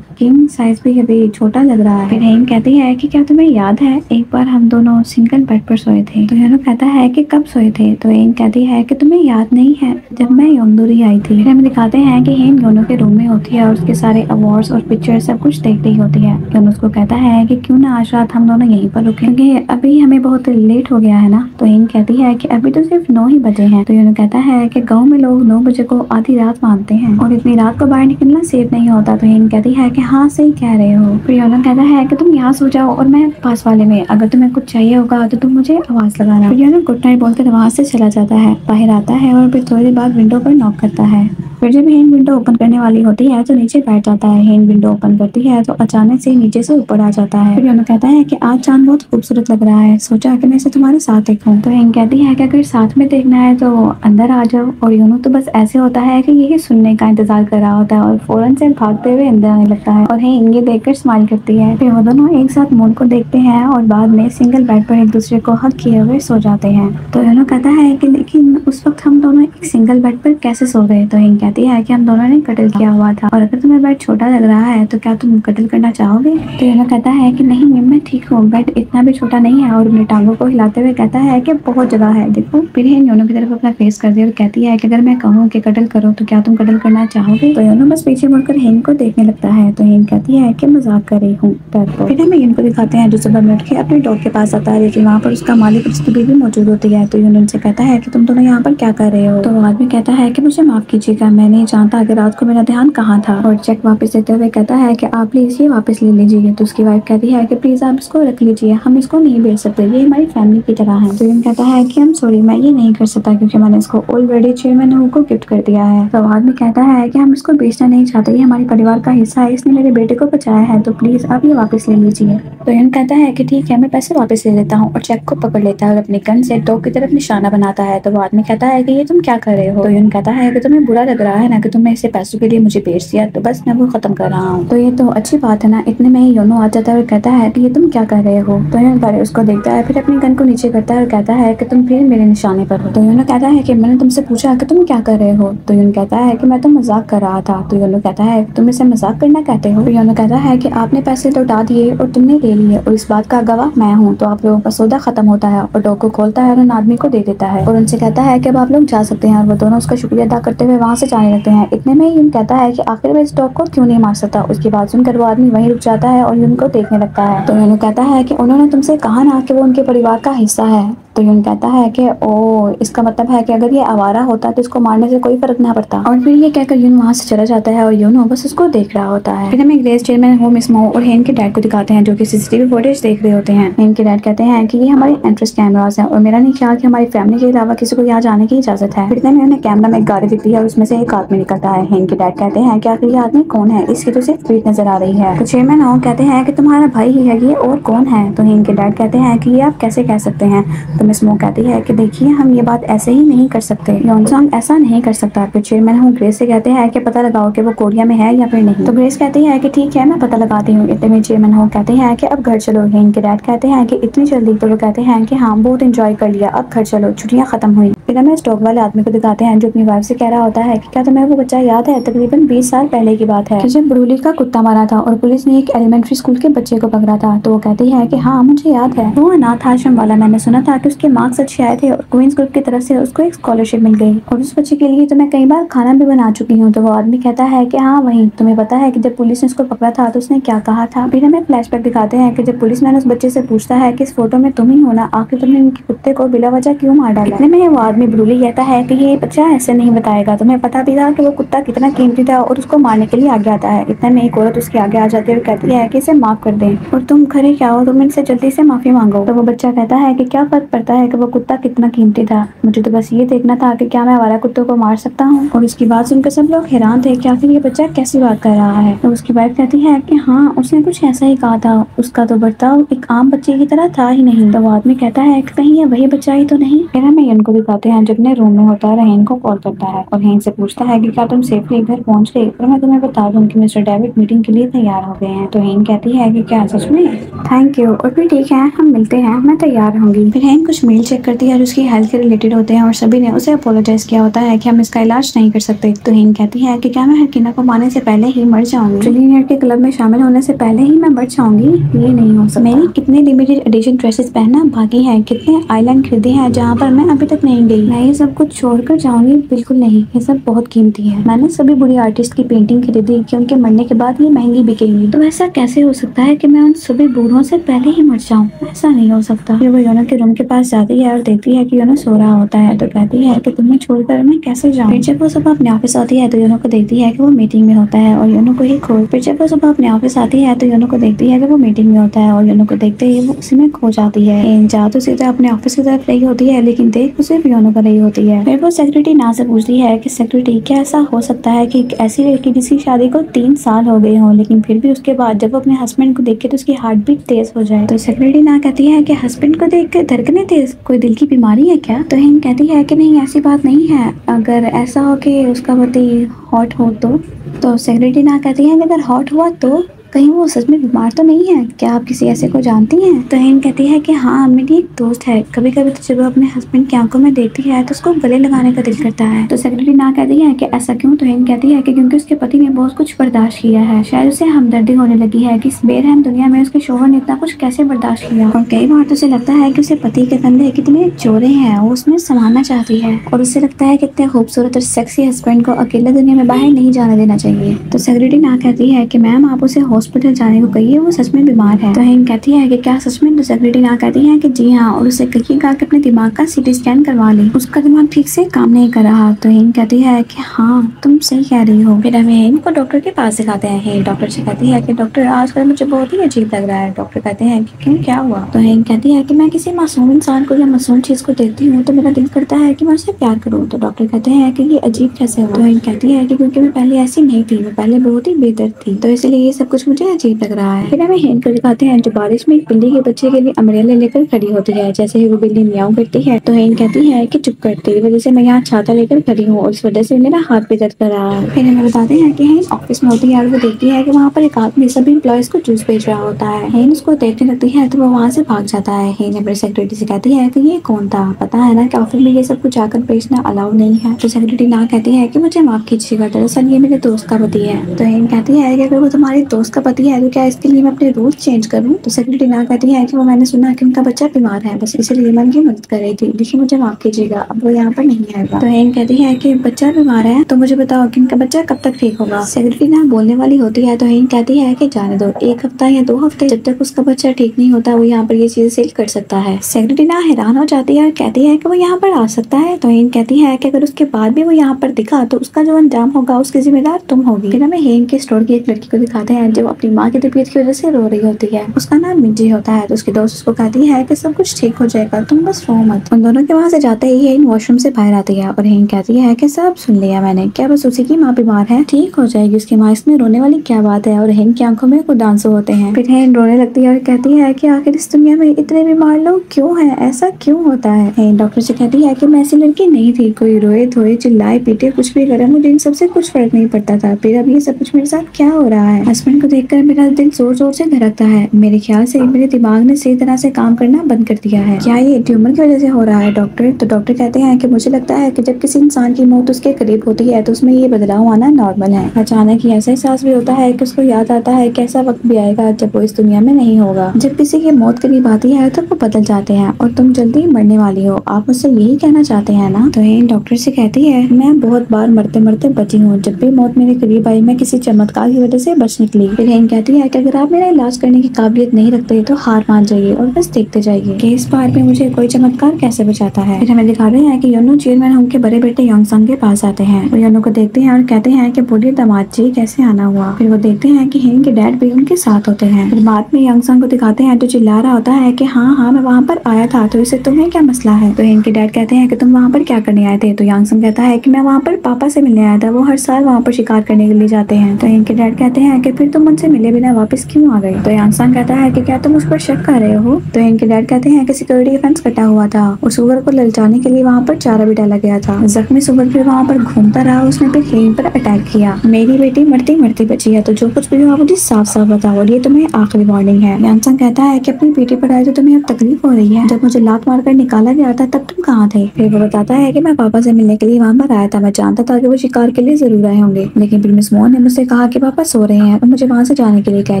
किंग साइज भी अभी छोटा लग रहा है। फिर हेन कहती है कि क्या तुम्हें याद है एक बार हम दोनों सिंगल बेड पर सोए थे? तो योनो कहता है कि कब सोए थे? तो हेन कहती है कि तुम्हें याद नहीं है जब मैं योंगदुरी आई थी? फिर हमें दिखाते हैं कि हेन योनो के रूम में होती है और उसके सारे अवार्ड्स और पिक्चर सब कुछ देख रही होती है। योनो उसको कहता है कि क्यों ना आज रात हम दोनों यहीं पर रुके, क्योंकि अभी हमें बहुत लेट हो गया है ना? तो हेन कहती है कि अभी तो सिर्फ 9 ही बजे हैं। तो योनो कहता है कि गाँव में लोग 9 बजे को आधी रात मानते हैं और इतनी रात को बाहर निकलना सेफ नहीं होता। तो हेन कहती है कि हाँ सही कह रहे हो। फिर योनो कहता है कि तुम यहाँ सो जाओ और मैं पास वाले में, अगर तुम्हें कुछ चाहिए होगा तो तुम मुझे आवाज लगाना। फिर योनो गुड नाइट बोलकर वहां से चला जाता है, बाहर आता है और फिर थोड़ी देर बाद विंडो पर नॉक करता है। फिर जब हेन विंडो ओपन करने वाली होती है तो नीचे बैठ जाता है। हेन विंडो ओपन करती है तो अचानक से नीचे से ऊपर आ जाता है। फिर योनो कहता है कि आज चांद बहुत खूबसूरत लग रहा है, सोचा कि मैं इसे तुम्हारे साथ देखूं। तो हेन कहती है कि अगर साथ में देखना है तो अंदर आ जाओ। और योनो तो बस ऐसे होता है कि यही सुनने का इंतजार कर रहा होता है और फौरन से भागते हुए अंदर आने लगता है और हेन ये देखकर स्माइल करती है। फिर वो दोनों एक साथ मून को देखते हैं और बाद में सिंगल बेड पर एक दूसरे को हग किए हुए सो जाते हैं। तो योनो कहता है कि लेकिन उस वक्त हम दोनों एक सिंगल बेड पर कैसे सो गए? तो हेन कहती है कि हम दोनों ने कटल किया हुआ था और अगर तुम्हें बेड छोटा लग रहा है तो क्या तुम कटल करना चाहोगे? तो योनो कहता है कि नहीं मैं ठीक हूँ, बेड इतना भी छोटा नहीं है और अपनी टांगों को हिलाते हुए कहता है कि बहुत जगह है देखो। फिर हेन योनो की तरफ अपना फेस करती है और कहती है कि अगर मैं कहूँ कि कटल करो तो क्या तुम कटल करना चाहोगे? तो योनो बस पीछे मुड़कर हेन को देखने लगता है। तो हेन कहती है कि मजाक कर रही हूँ। फिर हम हेन को दिखाते हैं जो सुबह में उठ के अपने डॉग के पास आता है, लेकिन वहाँ पर उसका मालिक और उसकी बीवी मौजूद होती है। तो योनो उनसे कहता है कि तुम दोनों यहाँ यहाँ पर क्या कर रहे हो? तो वो आदमी कहता है कि मुझे माफ कीजिएगा, मैं नहीं जानता कि रात को मेरा ध्यान कहाँ था। और चेक वापस देते हुए कहता है कि आप प्लीज ये वापस ले लीजिए। तो उसकी वाइफ कहती है कि प्लीज आप इसको रख लीजिए, हम इसको नहीं बेच सकते, ये हमारी फैमिली की तरह है। तो कहता है कि हम सॉरी, मैं ये नहीं कर सकता क्योंकि मैंने इसको ऑलरेडी चेयरमैन को गिफ्ट कर दिया है। तो आदमी कहता है कि हम इसको बेचना नहीं चाहते, ये हमारे परिवार का हिस्सा है, इसने मेरे बेटे को बचाया है, तो प्लीज आप ये वापस ले लीजिए। तो यून कहता है कि ठीक है, मैं पैसे वापस ले लेता हूँ और चेक को पकड़ लेता है और अपनी गन से डॉग की तरफ निशाना बनाता है। तो वो आदमी कहता है कि ये तुम क्या कर रहे हो? तो यून कहता है कि तुम्हें बुरा लग रहा है ना कि तुमने इसे पैसों के लिए मुझे बेच दिया, तो बस मैं वो खत्म कर रहा हूँ। तो ये तो अच्छी बात है ना। इतने में ही योनो आ जाता है और कहता है कि ये तुम क्या कर रहे हो? तो यून पहले उसको देखता है, फिर अपनी गन को नीचे करता है और कहता है कि तुम फिर मेरे निशाने पर हो। तो यूनो कहता है कि मैंने तुमसे पूछा कि तुम क्या कर रहे हो? तो यून कहता है कि मैं तो मजाक कर रहा था। तो योनो कहता है तुम इसे मजाक करना कहते हो? तो योनो कहता है कि आपने पैसे लौटा दिए और तुमने ले लिए और इस बात का गवाह मैं हूँ। तो आप लोगों का सौदा खत्म होता है और डॉग को खोलता है और उन आदमी को दे देता है और उनसे कहता है कि अब आप लोग जा सकते हैं। और वो दोनों उसका शुक्रिया अदा करते हुए वहाँ से जाने लगते हैं। इतने में यून कहता है कि आखिर में इस डॉग को क्यों नहीं मार सकता। उसकी बात सुनकर वो आदमी वहीं रुक जाता है और यून को देखने लगता है। तो यून कहता है कि उन्होंने तुमसे कहा ना कि वो उनके परिवार का हिस्सा है। तो यून कहता है कि ओ, इसका मतलब है कि अगर ये आवारा होता तो इसको मारने से कोई फर्क ना पड़ता। और फिर ये कहकर यून वहाँ से चला जाता है और यूनो बस उसको देख रहा होता है। फिर हमें ग्रेस चेयरमैन होम स्मो और हेन के डैड को दिखाते हैं जो कि सीसीटीवी फुटेज देख रहे होते हैं। हेन के डैड कहते हैं कि ये हमारे एंट्रेंस कैमरास हैं और मेरा नहीं ख्याल कि हमारी फैमिली के अलावा किसी को यहाँ जाने की इजाजत है। फिर में उन्हें कैमरा में एक गाड़ी दिखती है और उसमें से एक आदमी निकलता है। हेन के डैड कहते हैं कि आखिर ये आदमी कौन है, इसकी तो सिर्फ पीठ नजर आ रही है। तो चेयरमैन होम कहते हैं कि तुम्हारा भाई ही है ये, और कौन है? तो हेन के डैड कहते हैं कि ये आप कैसे कह सकते हैं? तो मिस मो कहती है कि देखिए हम ये बात ऐसे ही नहीं कर सकते, योनसंग ऐसा नहीं कर सकता। फिर चेयरमैन हूँ ग्रेस से कहते हैं कि पता लगाओ कि वो कोरिया में है या फिर नहीं। तो ग्रेस कहती है कि ठीक है मैं पता लगाती हूँ। इतने में चेयरमैन हूँ कहते हैं कि अब घर चलो। इनके डैड कहते हैं कि इतनी जल्दी? तो वो कहते हैं कि हाँ बहुत इंजॉय कर लिया, अब घर चलो, छुट्टियाँ खत्म हुई। फिर हमें इस डॉग वाले आदमी को दिखाते हैं जो अपनी वाइफ से कह रहा होता है कि क्या तुम्हें वो बच्चा याद है? तकरीबन 20 साल पहले की बात है कि जब ब्रूली का कुत्ता मारा था और पुलिस ने एक एलिमेंट्री स्कूल के बच्चे को पकड़ा था। तो वो कहती है कि हाँ मुझे याद है, वो अनाथ आश्रम वाला। मैंने सुना था कि उसके मार्क्स अच्छे आए थे और क्वींस ग्रुप की तरफ से उसको एक स्कॉलरशिप मिल गई और उस बच्चे के लिए तो मैं कई बार खाना भी बना चुकी हूँ। तो वो आदमी कहता है कि हाँ वही, तुम्हें पता है कि जब पुलिस ने उसको पकड़ा था तो उसने क्या कहा था? फिर हमें फ्लैशबैक दिखाते हैं कि जब पुलिस मैन उस बच्चे से पूछता है कि इस फोटो में तुम ही हो ना, आखिर तुमने इनके कुत्ते को बिला वजह क्यों मार डाला? इतने में वो आदमी ब्रूली कहता है कि ये बच्चा ऐसे नहीं बताएगा, तुम्हें पता भी था कि वो कुत्ता कितना कीमती था और उसको मारने के लिए आगे आता है। इतने में एक औरत उसके आगे आ जाती है और कहती है कि इसे माफ कर दें और तुम खड़े क्या हो, तुम इनसे जल्दी से माफी मांगो। तो वो बच्चा कहता है कि क्या फर्क पड़ता है कि वो कुत्ता कितना कीमती था, मुझे तो बस ये देखना था कि क्या मैं आवारा कुत्तों को मार सकता हूँ। और उसकी बात सुनकर सब लोग हैरान थे कि आखिर ये बच्चा कैसी बात कर रहा है। तो उसकी वाइफ कहती है कि हाँ उसने कुछ ऐसा ही कहा था, उसका तो बर्ताव एक आम बच्चे की तरह था ही नहीं। तो वो आदमी कहता है कि कहीं ये वही बच्चा ही तो नहीं। फिर हमें इनको दिखाते हैं जब अपने रूम में होता है, हेन को कॉल करता है और हेन से पूछता है कि क्या तुम सेफली घर पहुंच गए? और मैं तुम्हें बता दूं कि मिस्टर डेविड मीटिंग के लिए तैयार हो गए हैं। तो हेन कहती है कि क्या सच में? थैंक यू, और फिर ठीक है हम मिलते हैं, मैं तैयार होंगी। फिर हेन कुछ मेल चेक करती है जो उसकी हेल्थ के रिलेटेड होते हैं और सभी ने उसे अपोलोजाइज किया होता है कि हम इसका इलाज नहीं कर सकते। तो हेन कहती है कि क्या मैं हरकिना को मारने से पहले ही मर जाऊंगी? ट्रिलियनियर के क्लब में शामिल होने से पहले ही मैं मर जाऊंगी? ये नहीं हो सकता। मैंने कितने लिमिटेड एडिशन ड्रेसेस पहनना बाकी है, कितने आइलैंड खरीदे हैं जहाँ पर मैं अभी तक नहीं गई। मैं ये सब कुछ छोड़कर जाऊंगी? बिल्कुल नहीं, ये सब बहुत कीमती है। मैंने सभी बुरी आर्टिस्ट की पेंटिंग खरीदी कि उनके मरने के बाद ये महंगी बिकेंगी। तो ऐसा कैसे हो सकता है कि मैं उन सभी बूढ़ों से पहले ही मर जाऊं? ऐसा नहीं हो सकता। फिर वो योनो के रूम के पास जाती है और देखती है कि योनो सो रहा होता है। तो कहती है कि तुम्हें छोड़कर मैं कैसे जाऊं? फिर जब वो सुबह अपने ऑफिस आती है तो योनो को देखती है कि वो मीटिंग में होता है और योनो को ही फिर जब वो सुबह अपने ऑफिस आती है तो योनो को देखती है कि वो मीटिंग में होता है और योनो को देखते ही वो उसी में खो जाती है। जा तो सीधा अपने ऑफिस की तरफ रही होती है लेकिन देख उसे योनो कर रही होती है। फिर वो सेक्रेटरी ना से पूछती है कि सेक्रेटरी क्या ऐसा हो सकता है कि एक ऐसी लड़की जिसकी शादी को 3 साल हो गए हों लेकिन फिर भी उसके बाद जब वो अपने हस्बैंड को देखे तो उसकी हार्ट बीट तेज हो जाए? तो सेक्रेटरी ना कहती है कि हस्बैंड को देख कर धड़कने तेज, कोई दिल की बीमारी है क्या? तो हिन कहती है कि नहीं ऐसी बात नहीं है, अगर ऐसा हो कि उसका पति हॉट हो तो सेक्रेटरी ना कहती है कि अगर हॉट हुआ तो कहीं वो सच में बीमार तो नहीं है? क्या आप किसी ऐसे को जानती हैं? तो हिन कहती है कि हाँ मेरी एक दोस्त है, कभी कभी तो जब वो अपने हस्बैंड की आंखों में देखती है तो उसको गले लगाने का दिल करता है। तो सेक्रेटरी ना कहती है कि ऐसा क्यों? तो हिन कहती है कि क्योंकि उसके पति ने बहुत कुछ बर्दाश्त किया है, शायद उसे हमदर्दी होने लगी है कि इस बेरहम दुनिया में उसके शोहर ने इतना कुछ कैसे बर्दाश्त किया। और कई बार तो उसे लगता है कि उसे पति के कंधे कितने चोरे हैं, वो उसमें संभालना चाहती है और उसे लगता है कि इतने खूबसूरत और सेक्सी हस्बैंड को अकेले दुनिया में बाहर नहीं जाने देना चाहिए। तो सेक्रेटरी ना कहती है कि मैम आप उसे हॉस्पिटल जाने को कही है, वो सच में बीमार है। तो हिंद कहती है कि क्या सच में? तो सेक्रेटरी ना कहती है कि जी हाँ, और उसे कहिएगा कि अपने दिमाग का सीटी स्कैन करवा ले, उसका दिमाग ठीक से काम नहीं कर रहा। तो हिंद कहती है कि हाँ तुम सही कह रही हो। फिर हमें हिंद को डॉक्टर के पास दिखाते हैं। हिंद डॉक्टर से कहती है कि डॉक्टर आजकल मुझे बहुत ही अजीब लग रहा है। डॉक्टर कहते हैं कि क्यों, क्या हुआ? तो हिंद कहती है कि मैं किसी मासूम इंसान को या मासूम चीज को देखती हूँ तो मेरा दिल करता है कि मैं उससे प्यार करूँ। तो डॉक्टर कहते हैं कि ये अजीब कैसे हुआ? तो हिंद कहती है कि क्योंकि मैं पहले ऐसी नहीं थी, मैं पहले बहुत ही बेहतर थी, तो इसलिए ये सब कुछ मुझे अजीब लग रहा है। फिर हमें हिंद को दिखाते हैं जो बारिश में एक बिल्ली के बच्चे के लिए अम्ब्रेला लेकर खड़ी होती है। जैसे ही वो बिल्ली मियाऊ करती है तो हिंद कहती है कि चुप कर, तेरी वजह से मैं यहाँ छाता लेकर खड़ी हूँ और इस वजह से मेरा हाथ पे दर्द कर रहा है। फिर हमें बताते हैं कि हिंद ऑफिस में होती है और वो देखती है कि वहाँ पर एक आदमी सभी एम्प्लॉयज को जूस बेच रहा होता है। हिंद उसको देखने लगती है तो वो वहाँ से भाग जाता है। हिंद अपने सेक्रेटरी से कहती है कि ये कौन था, पता है ना कि ऑफिस में ये सब कुछ जाकर बेचना अलाउ नहीं है। तो सेक्रेटरी ना कहती है कि मुझे माफ कीजिएगा, दरअसल ये मेरे दोस्त का पति है। तो हिंद कहती है कि अगर वो तुम्हारे दोस्त का पति है तो क्या इसके लिए मैं अपने रूल्स चेंज करूँ? तो सेक्रेटरी ना कहती है कि वो मैंने सुना कि उनका बच्चा बीमार है, बस इसलिए मैं उनकी मदद कर रही थी, देखिए मुझे माफ कीजिएगा, अब वो यहाँ पर नहीं आएगा। तो हिंद कहती है कि बच्चा बीमार है तो मुझे बताओ कि इनका बच्चा कब तक ठीक होगा? सेक्रेटरी ना बोलने वाली होती है तो हिंद कहती है कि जाने दो, 1 हफ्ता या 2 हफ्ते, जब तक उसका बच्चा ठीक नहीं होता वो यहाँ पर ये चीज सेल कर सकता है। सेक्रेटरी ना हैरान हो जाती है और कहती है कि वो यहाँ पर आ सकता है। तो हिंद कहती है कि अगर उसके बाद भी वो यहाँ पर दिखा तो उसका जो अंजाम होगा उसकी जिम्मेदार तुम होगी। फिर हमें हिंद के स्टोर की एक लड़की को दिखाते हैं जो अपनी माँ की तबीयत की वजह से रो रही होती है। उसका नाम मिंजी होता है। तो उसकी दोस्त उसको कहती है कि सब कुछ ठीक हो जाएगा, तुम बस रो मत। उन दोनों के वहाँ से जाते ही हिंद वॉशरूम से बाहर आती है और हिंद कहती है कि सब सुन लिया मैंने, क्या बस उसी की माँ बीमार है, ठीक हो जाएगी उसकी माँ, इसमें रोने वाली क्या बात है? और हिंद की आंखों में खुद आंसू होते हैं। फिर हिंद रोने लगती है और कहती है कि आखिर इस दुनिया में इतने बीमार लोग क्यों हैं, ऐसा क्यों होता है? हिंद डॉक्टर से कहती है कि मैं ऐसी लड़की नहीं थी, कोई रोए धोए चिल्लाए पीटे कुछ भी करे मुझे इन सबसे कुछ फर्क नहीं पड़ता था, फिर अब ये सब कुछ मेरे साथ क्या हो रहा है? हस्बैंड को देखकर मेरा दिल जोर जोर से धड़कता है, मेरे ख्याल से मेरे दिमाग ने सही तरह से काम करना बंद कर दिया है, क्या ये ट्यूमर की वजह से हो रहा है डॉक्टर? तो डॉक्टर कहते हैं कि मुझे लगता है कि जब किसी इंसान की मौत उसके करीब होती है तो उसमें ये बदलाव आना नॉर्मल है। अचानक ही ऐसा एहसास भी होता है कि उसको याद आता है कि ऐसा वक्त भी आएगा जब वो इस दुनिया में नहीं होगा। जब किसी की मौत करीब आती है तो वो बदल जाते हैं और तुम जल्दी मरने वाली हो, आप मुझसे यही कहना चाहते हैं ना? तो हिंद डॉक्टर से कहती है मैं बहुत बार मरते मरते बची हूँ, जब भी मौत मेरे करीब आई मैं किसी चमत्कार की वजह से बच निकली। फिर हिंद कहती है कि अगर आप मेरा इलाज करने की काबिलियत नहीं रखते तो हार मान जाइए और बस देखते जाइए कि इस बार में मुझे कोई चमत्कार कैसे बचाता है। फिर हमें दिखा रहे हैं कि योनो चेयरमैन होंग के बड़े बेटे योंगसंग के पास आते हैं और योनो को देखते हैं और कहते हैं कि बोलिए दामाद जी कैसे आना हुआ। फिर वो देखते हैं कि हिंद के डैड भी उनके साथ होते हैं। फिर बाद में योंगसंग को दिखाते हैं जो चिल्ला रहा होता है कि हाँ मैं वहाँ पर आया था, तो इससे तुम्हें क्या मसला है? तो हिंद के डैड कहते हैं कि तुम वहाँ पर क्या करने आए थे? तो योंगसंग कहता है कि मैं वहाँ पर पापा से मिलने आया था, वो हर साल वहाँ पर शिकार करने के लिए जाते हैं। तो हिंद के डैड कहते हैं कि फिर तुम मुझसे मिले बिना वापस क्यों आ गए? तो योंगसंग कहता है कि क्या तुम उस पर शक कर रहे हो? तो हिंद के डैड कहते हैं कि सिक्योरिटी फेंस कटा हुआ था, उस सुअर को ललचाने के लिए वहाँ पर चारा भी डाला गया था, जख्मी सुअर फिर वहाँ पर घूमता रहा, उसने फिर हिंद पर अटैक किया, मेरी बेटी मरती मरती बची है, तो जो कुछ भी हुआ मुझे साफ साफ बताओ और ये तुम्हें आखिरी वार्निंग है। योंगसंग कहता है कि अपनी बेटी पर आए तो तुम्हें अब तकलीफ हो रही है, जब मुझे लात मारकर निकाला गया था तब तुम कहाँ थे? फिर वो बताता है कि मैं पापा से मिलने के लिए वहाँ पर आया था, मैं जानता था कि वो शिकार के लिए जरूर आए होंगे, लेकिन फिर मिस मोहन ने मुझसे कहा कि पापा सो रहे हैं और मुझे वहाँ से जाने के लिए कह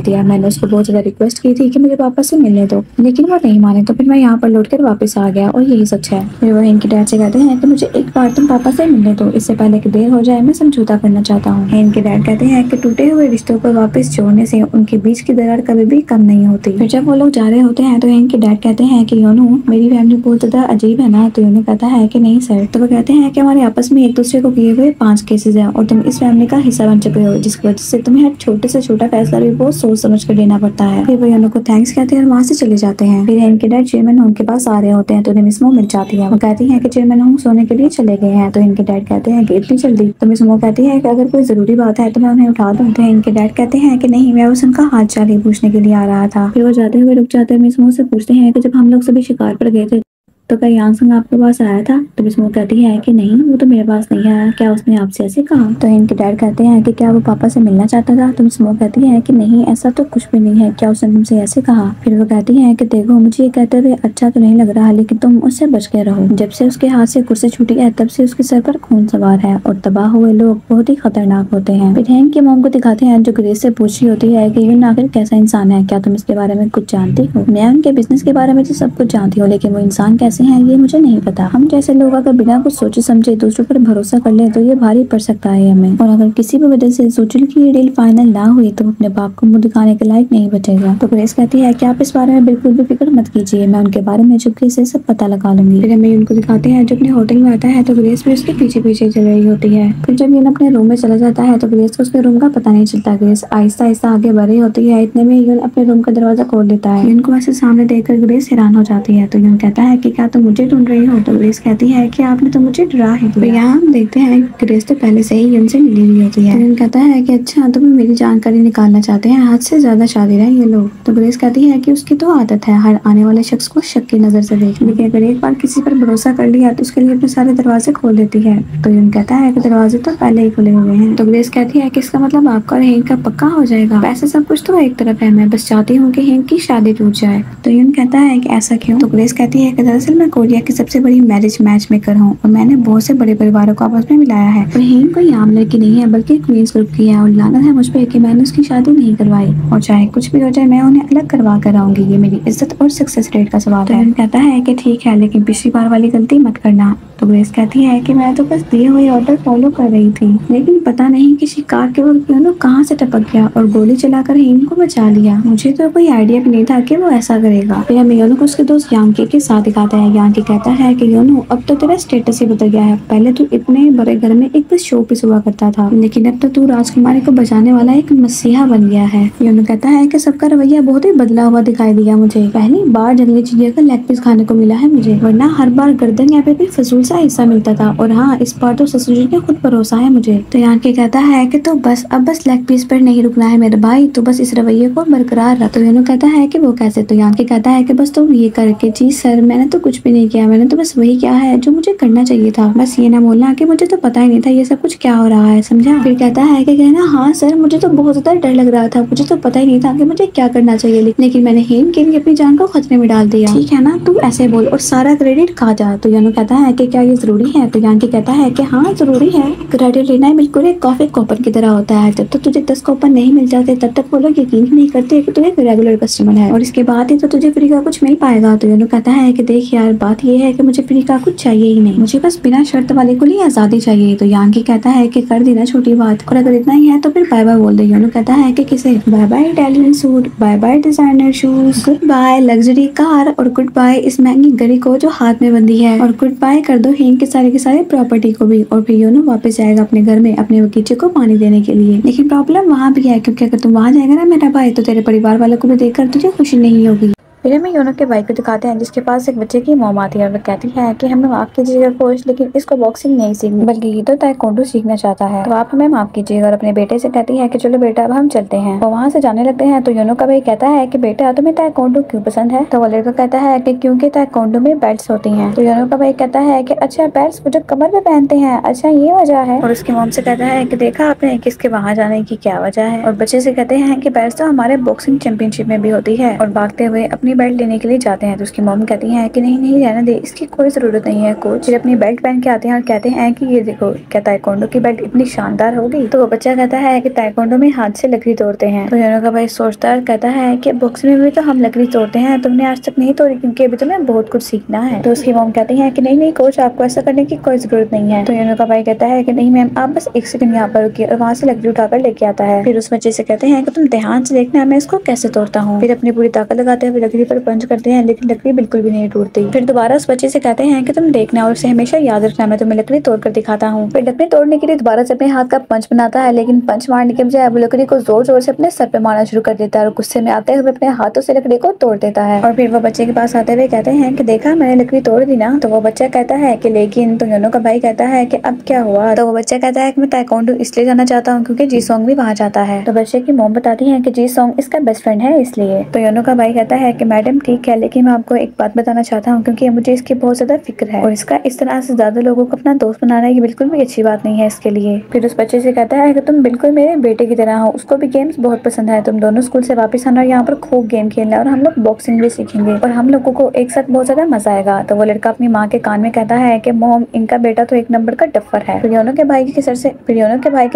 दिया। मैंने उसको बहुत ज्यादा रिक्वेस्ट की थी कि मुझे पापा से मिलने दो, लेकिन वो नहीं माने, तो फिर मैं यहाँ पर लौट कर वापस आ गया और यही सच है। फिर वो इनके डैड से कहते हैं कि मुझे एक बार तुम पापा से मिलने दो, इससे पहले कि देर हो जाए, मैं समझौता करना चाहता हूँ। इनके डैड कहते हैं कि टूटे हुए रिश्तों को वापस जोड़ने से उनके बीच की दरार कभी भी कम नहीं होती। फिर जब वो लोग जा रहे होते हैं तो इनके डैड कहते हैं कि योनो मेरी फैमिली बहुत ज्यादा अजीब है ना? तो योनो कहता है कि नहीं सर। तो वो कहते हैं कि हमारे आपस में एक दूसरे को किए हुए 5 केसेस हैं और तुम इस फैमिली का हिस्सा बन चुके हो, जिसकी वजह से तुम्हें हर छोटे से छोटा फैसला भी बहुत सोच समझ कर लेना पड़ता है। फिर वो योनो को थैंक्स कहते हैं और वहाँ से चले जाते हैं। फिर इनके डैड चेयरमैन होंग के पास आ रहे होते हैं तो उन्हें मिस मो मिल जाती है। वो कहती है कि चेयरमैन होंग सोने के लिए चले गए हैं। तो इनके डैड कहते हैं कि इतनी जल्दी? तो मिस मो कहती है कि अगर कोई जरूरी बात है तो मैं उन्हें उठा दूं। तो इनके डैड कहते हैं कि नहीं, मैं बस उनका हाल चाल ही पूछने के लिए आ रहा था। फिर वो जाते हुए रुक जाते हैं। मिस मो से पूछते हैं कि जब हम लोग सभी शिकार पर गए थे तो क्या योंगसंग आपके पास आया था? तो मिस मो कहती है कि नहीं, वो तो मेरे पास नहीं आया, क्या उसने आपसे ऐसे कहा? तो इनके डैड कहते हैं कि क्या वो पापा से मिलना चाहता था? तो मिस मो कहती है कि नहीं, ऐसा तो कुछ भी नहीं है, क्या उसने तुमसे ऐसे कहा? फिर वो कहती है कि देखो मुझे ये कहते हुए अच्छा तो नहीं लग रहा, लेकिन तुम उससे बच के रहो। जब से उसके हाथ से कुर्सी छूटी है तब से उसके सर पर खून सवार है और तबाह हुए लोग बहुत ही खतरनाक होते हैं। फिर हैंक की मॉम को दिखाते हैं जो ग्रेस से पूछ रही होती है कि यून आखिर कैसा इंसान है, क्या तुम इसके बारे में कुछ जानती हो? मैं उनके बिजनेस के बारे में तो सब कुछ जानती हूँ, लेकिन वो इंसान कैसा कैसे हैं ये मुझे नहीं पता। हम जैसे लोग अगर बिना कुछ सोचे समझे दूसरों पर भरोसा कर ले तो ये भारी पड़ सकता है हमें। और अगर किसी भी वजह से सोचल की ये डील फाइनल ना हुई तो अपने बाप को मुंह दिखाने के लायक नहीं बचेगा। तो ग्रेस कहती है कि आप इस बारे में बिल्कुल भी फिक्र मत कीजिए, मैं उनके बारे में चुपके से सब पता लगा लूंगी। फिर हमें उनको दिखाते हैं जो अपने होटल में आता है तो ग्रेस भी उसके पीछे पीछे चल रही होती है। फिर जब यून अपने रूम में चला जाता है तो ग्रेस को उसके रूम का पता नहीं चलता। ग्रेस आहिस्ता आहिस्ता आगे बढ़ रही होती है, इतने में यून अपने रूम का दरवाजा खोल देता है। यून को वैसे सामने देखकर ग्रेस हैरान हो जाती है। तो यून कहता है कि क्या तुम मुझे ढूंढ रही हो? तो ग्रेस कहती है कि आपने तो मुझे डरा ही दिया। यहाँ हम देखते हैं ग्रेस तो पहले से ही यून से मिली हुई होती है। यून कहता है कि अच्छा तुम्हें मेरी जानकारी निकालना चाहते हैं, हद से ज्यादा शातिर हैं ये लोग। तो ग्रेस कहती है कि उसकी तो आदत है हर आने वाले शख्स को शक की नजर से देखने, लेकिन अगर एक बार किसी पर भरोसा कर लिया तो उसके लिए अपने सारे दरवाजे खोल देती है। तो यून कहता है कि दरवाजे तो पहले ही खुले हुए हैं। तो ग्रेस कहती है कि इसका मतलब आपका और हेंक का पक्का हो जाएगा। वैसे सब कुछ तो एक तरफ है, मैं बस चाहती हूँ कि हेंक की शादी टूट जाए। तो यून कहता है कि ऐसा क्यों? तो ग्रेस कहती है कि दरअसल मैं कोरिया की सबसे बड़ी मैरिज मैच मेकर हूँ और मैंने बहुत से बड़े परिवारों को आपस में मिलाया है। और हेंक कोई आम लड़की नहीं है बल्कि क्वींस ग्रुप की है और लानत है मुझ पे कि मैंने उसकी शादी नहीं करवाई, और चाहे कुछ भी हो जाए मैं उन्हें अलग करवा कर आऊंगी। ये मेरी इज्जत और सक्सेस रेट का सवाल है। यून कहता है कि ठीक है लेकिन पिछली बार वाली गलती मत करना। तो ग्रेस कहती है कि मैं तो बस दिए हुए ऑर्डर फॉलो कर रही थी, लेकिन पता नहीं कि शिकार के वक्त यूनो कहाँ से टपक गया और गोली चलाकर हेंक को बचा लिया। मुझे तो कोई आइडिया भी नहीं था कि वो ऐसा करेगा। फिर हम योनो को उसके दोस्त यांकी के साथ दिखाते हैं। यांकी कहता है कि योनो अब तो तेरा स्टेटस ही बदल गया है, पहले तू इतने बड़े घर में एक बस शो पीस हुआ करता था, लेकिन अब तो तू राजकुमारी को बचाने वाला एक मसीहा बन गया है। योनो कहता है कि सबका रवैया बहुत ही बदला हुआ दिखाई दिया मुझे, पहली बार जंगली चिड़िया का लेग पीस खाने को मिला है मुझे, वरना हर बार गर्दन या फिर कोई फजूल सा हिस्सा मिलता था। और हाँ, इस बार तो ससुर जी का खुद भरोसा है मुझे। तो यांकी कहता है कि तो बस अब बस लेग पीस पर नहीं रुकना है मेरे भाई, तो बस इस रवैये को बरकरार रख। तो योनो कहता है कि वो कैसे? तो यांकी कहता है कि बस तुम ये करके, जी सर मैंने तो कुछ भी नहीं किया, मैंने तो बस वही किया है जो मुझे करना चाहिए था, बस ये ना बोलना कि मुझे तो पता ही नहीं था ये सब कुछ क्या हो रहा है, समझा? फिर कहता है कि कहना हाँ सर मुझे तो बहुत ज्यादा डर लग रहा था, मुझे तो पता ही नहीं था कि मुझे क्या करना चाहिए, लेकिन मैंने हेंक के लिए अपनी जान को खतरे में डाल दिया। ठीक है ना, तू ऐसे बोल और सारा क्रेडिट खा जा। तो योनो कहता है कि क्या ये जरूरी है? तो यांकी कहता है कि हाँ जरूरी है, क्रेडिट लेना बिल्कुल एक कॉफी कूपन की तरह होता है, जब तक तुझे 10 कूपन नहीं मिल जाते तब तक वो लोग यकीन ही नहीं करते कि तू एक रेगुलर कस्टमर है, और इसके बाद ही तो तुझे फ्री का कुछ मिल पाएगा। तो योनो कहता है कि देख यार बात ये है कि मुझे फ्री का कुछ चाहिए ही नहीं, मुझे बस बिना शर्त वाले को लिए आजादी चाहिए। तो यांकी कहता है कि कर देना छोटी बात, और अगर इतना ही है तो फिर बाय बाय बोल दे। योनो कहता है कि किसे? Bye bye Italian suit, bye bye designer shoes, goodbye luxury car, और गुड बाय इस महंगी घड़ी को जो हाथ में बंदी है, और गुड बाय कर दो हेंक के सारे प्रॉपर्टी को भी। और फिर योनो वापस जाएगा अपने घर में अपने बगीचे को पानी देने के लिए। लेकिन प्रॉब्लम वहाँ भी है, क्योंकि अगर तुम वहाँ जाएगा ना मेरा भाई तो तेरे परिवार वालों को भी देखकर तुझे खुशी नहीं होगी। फिर हमें योनो के भाई को दिखाते हैं जिसके पास एक बच्चे की मॉम आती है और वो कहती है कि हमें माफ कीजिएगा कोच, लेकिन इसको बॉक्सिंग नहीं सीखनी बल्कि ये तो ताइक्वांडो सीखना चाहता है, तो आप हमें माफ कीजिएगा। और अपने बेटे से कहती है कि चलो बेटा अब हम चलते हैं। वो वहाँ से जाने लगते हैं। तो योनो का भाई कहता है कि बेटा तुम्हें ताइक्वांडो क्यों पसंद है? तो वो लड़का कहता है कि क्योंकि ताइक्वांडो में बेल्ट्स होती हैं। तो योनो का भाई कहता है कि अच्छा बेल्ट्स वो जो कमर पे पहनते हैं, अच्छा ये वजह है। और उसकी मॉम से कहता है कि देखा आपने किसके वहाँ जाने की क्या वजह है। और बच्चे से कहते हैं कि बेल्ट्स तो हमारे बॉक्सिंग चैंपियनशिप में भी होती है, और भागते हुए अपनी बेल्ट लेने के लिए जाते हैं। तो उसकी मॉम कहती है कि नहीं नहीं रहने दे, इसकी कोई जरूरत नहीं है कोच। फिर अपनी बेल्ट पहन के आते हैं और कहते हैं कि ये देखो क्या ताइक्वांडो की बेल्ट इतनी शानदार होगी। तो वो बच्चा कहता है कि ताइक्वांडो में हाथ से लकड़ी तोड़ते हैं। तो योनो का भाई सोचता कहता है कि बॉक्सिंग में भी तो हम लकड़ी तोड़ते हैं, तुमने आज तक नहीं तोड़ी क्योंकि अभी तुम्हें बहुत कुछ सीखना है। तो उसकी मॉम कहती है कि नहीं नहीं कोच आपको ऐसा करने की कोई जरूरत नहीं है। तो योनो का भाई कहता है कि नहीं मैम आप बस एक सेकंड यहाँ पर रुकिए, और वहाँ से लकड़ी उठाकर लेके आता है। फिर उस बच्चे से कहते हैं कि तुम ध्यान से देखना मैं इसको कैसे तोड़ता हूँ। फिर अपनी पूरी ताकत लगाते हुए लकड़ी पर पंच करते हैं, लेकिन लकड़ी बिल्कुल भी नहीं टूटती। फिर दोबारा उस बच्चे से कहते हैं कि तुम देखना और उसे हमेशा याद रखना, मैं तुम्हें लकड़ी तोड़ कर दिखाता हूँ। फिर लकड़ी तोड़ने के लिए दोबारा से अपने हाथ का पंच बनाता है, लेकिन पंच मारने के बजाय वो लकड़ी को जोर जोर से अपने सर पे मारना शुरू कर देता है और गुस्से में आते हुए अपने हाथों से लकड़ी को तोड़ देता है। और फिर वो बच्चे के पास आते हुए कहते हैं कि देखा मैंने लकड़ी तोड़ दी ना। तो वो बच्चा कहता है कि लेकिन। तो योनो का भाई कहता है कि अब क्या हुआ? तो वो बच्चा कहता है कि मैं ताइक्वांडो इसलिए जाना चाहता हूँ क्योंकि जी सॉन्ग भी वहाँ जाता है। तो बच्चे की मॉम बताती है कि जी सॉन्ग इसका बेस्ट फ्रेंड है इसलिए। तो योनो का भाई कहता है कि मैडम ठीक है, लेकिन मैं आपको एक बात बताना चाहता हूँ क्योंकि मुझे इसकी बहुत ज्यादा फिक्र है, और इसका इस तरह से ज्यादा लोगों को अपना दोस्त बनाना ये बिल्कुल भी अच्छी बात नहीं है इसके लिए। फिर उस बच्चे से कहता है कि तुम बिल्कुल मेरे बेटे की तरह हो, उसको भी गेम्स बहुत पसंद है, तुम दोनों स्कूल से वापस आना और यहाँ पर खूब गेम खेलना, और हम लोग बॉक्सिंग भी सीखेंगे और हम लोगों को एक साथ बहुत ज्यादा मजा आएगा। तो वो लड़का अपनी माँ के कान में कहता है कि मॉम इनका बेटा तो एक नंबर का डफर है। फिर योनो के भाई के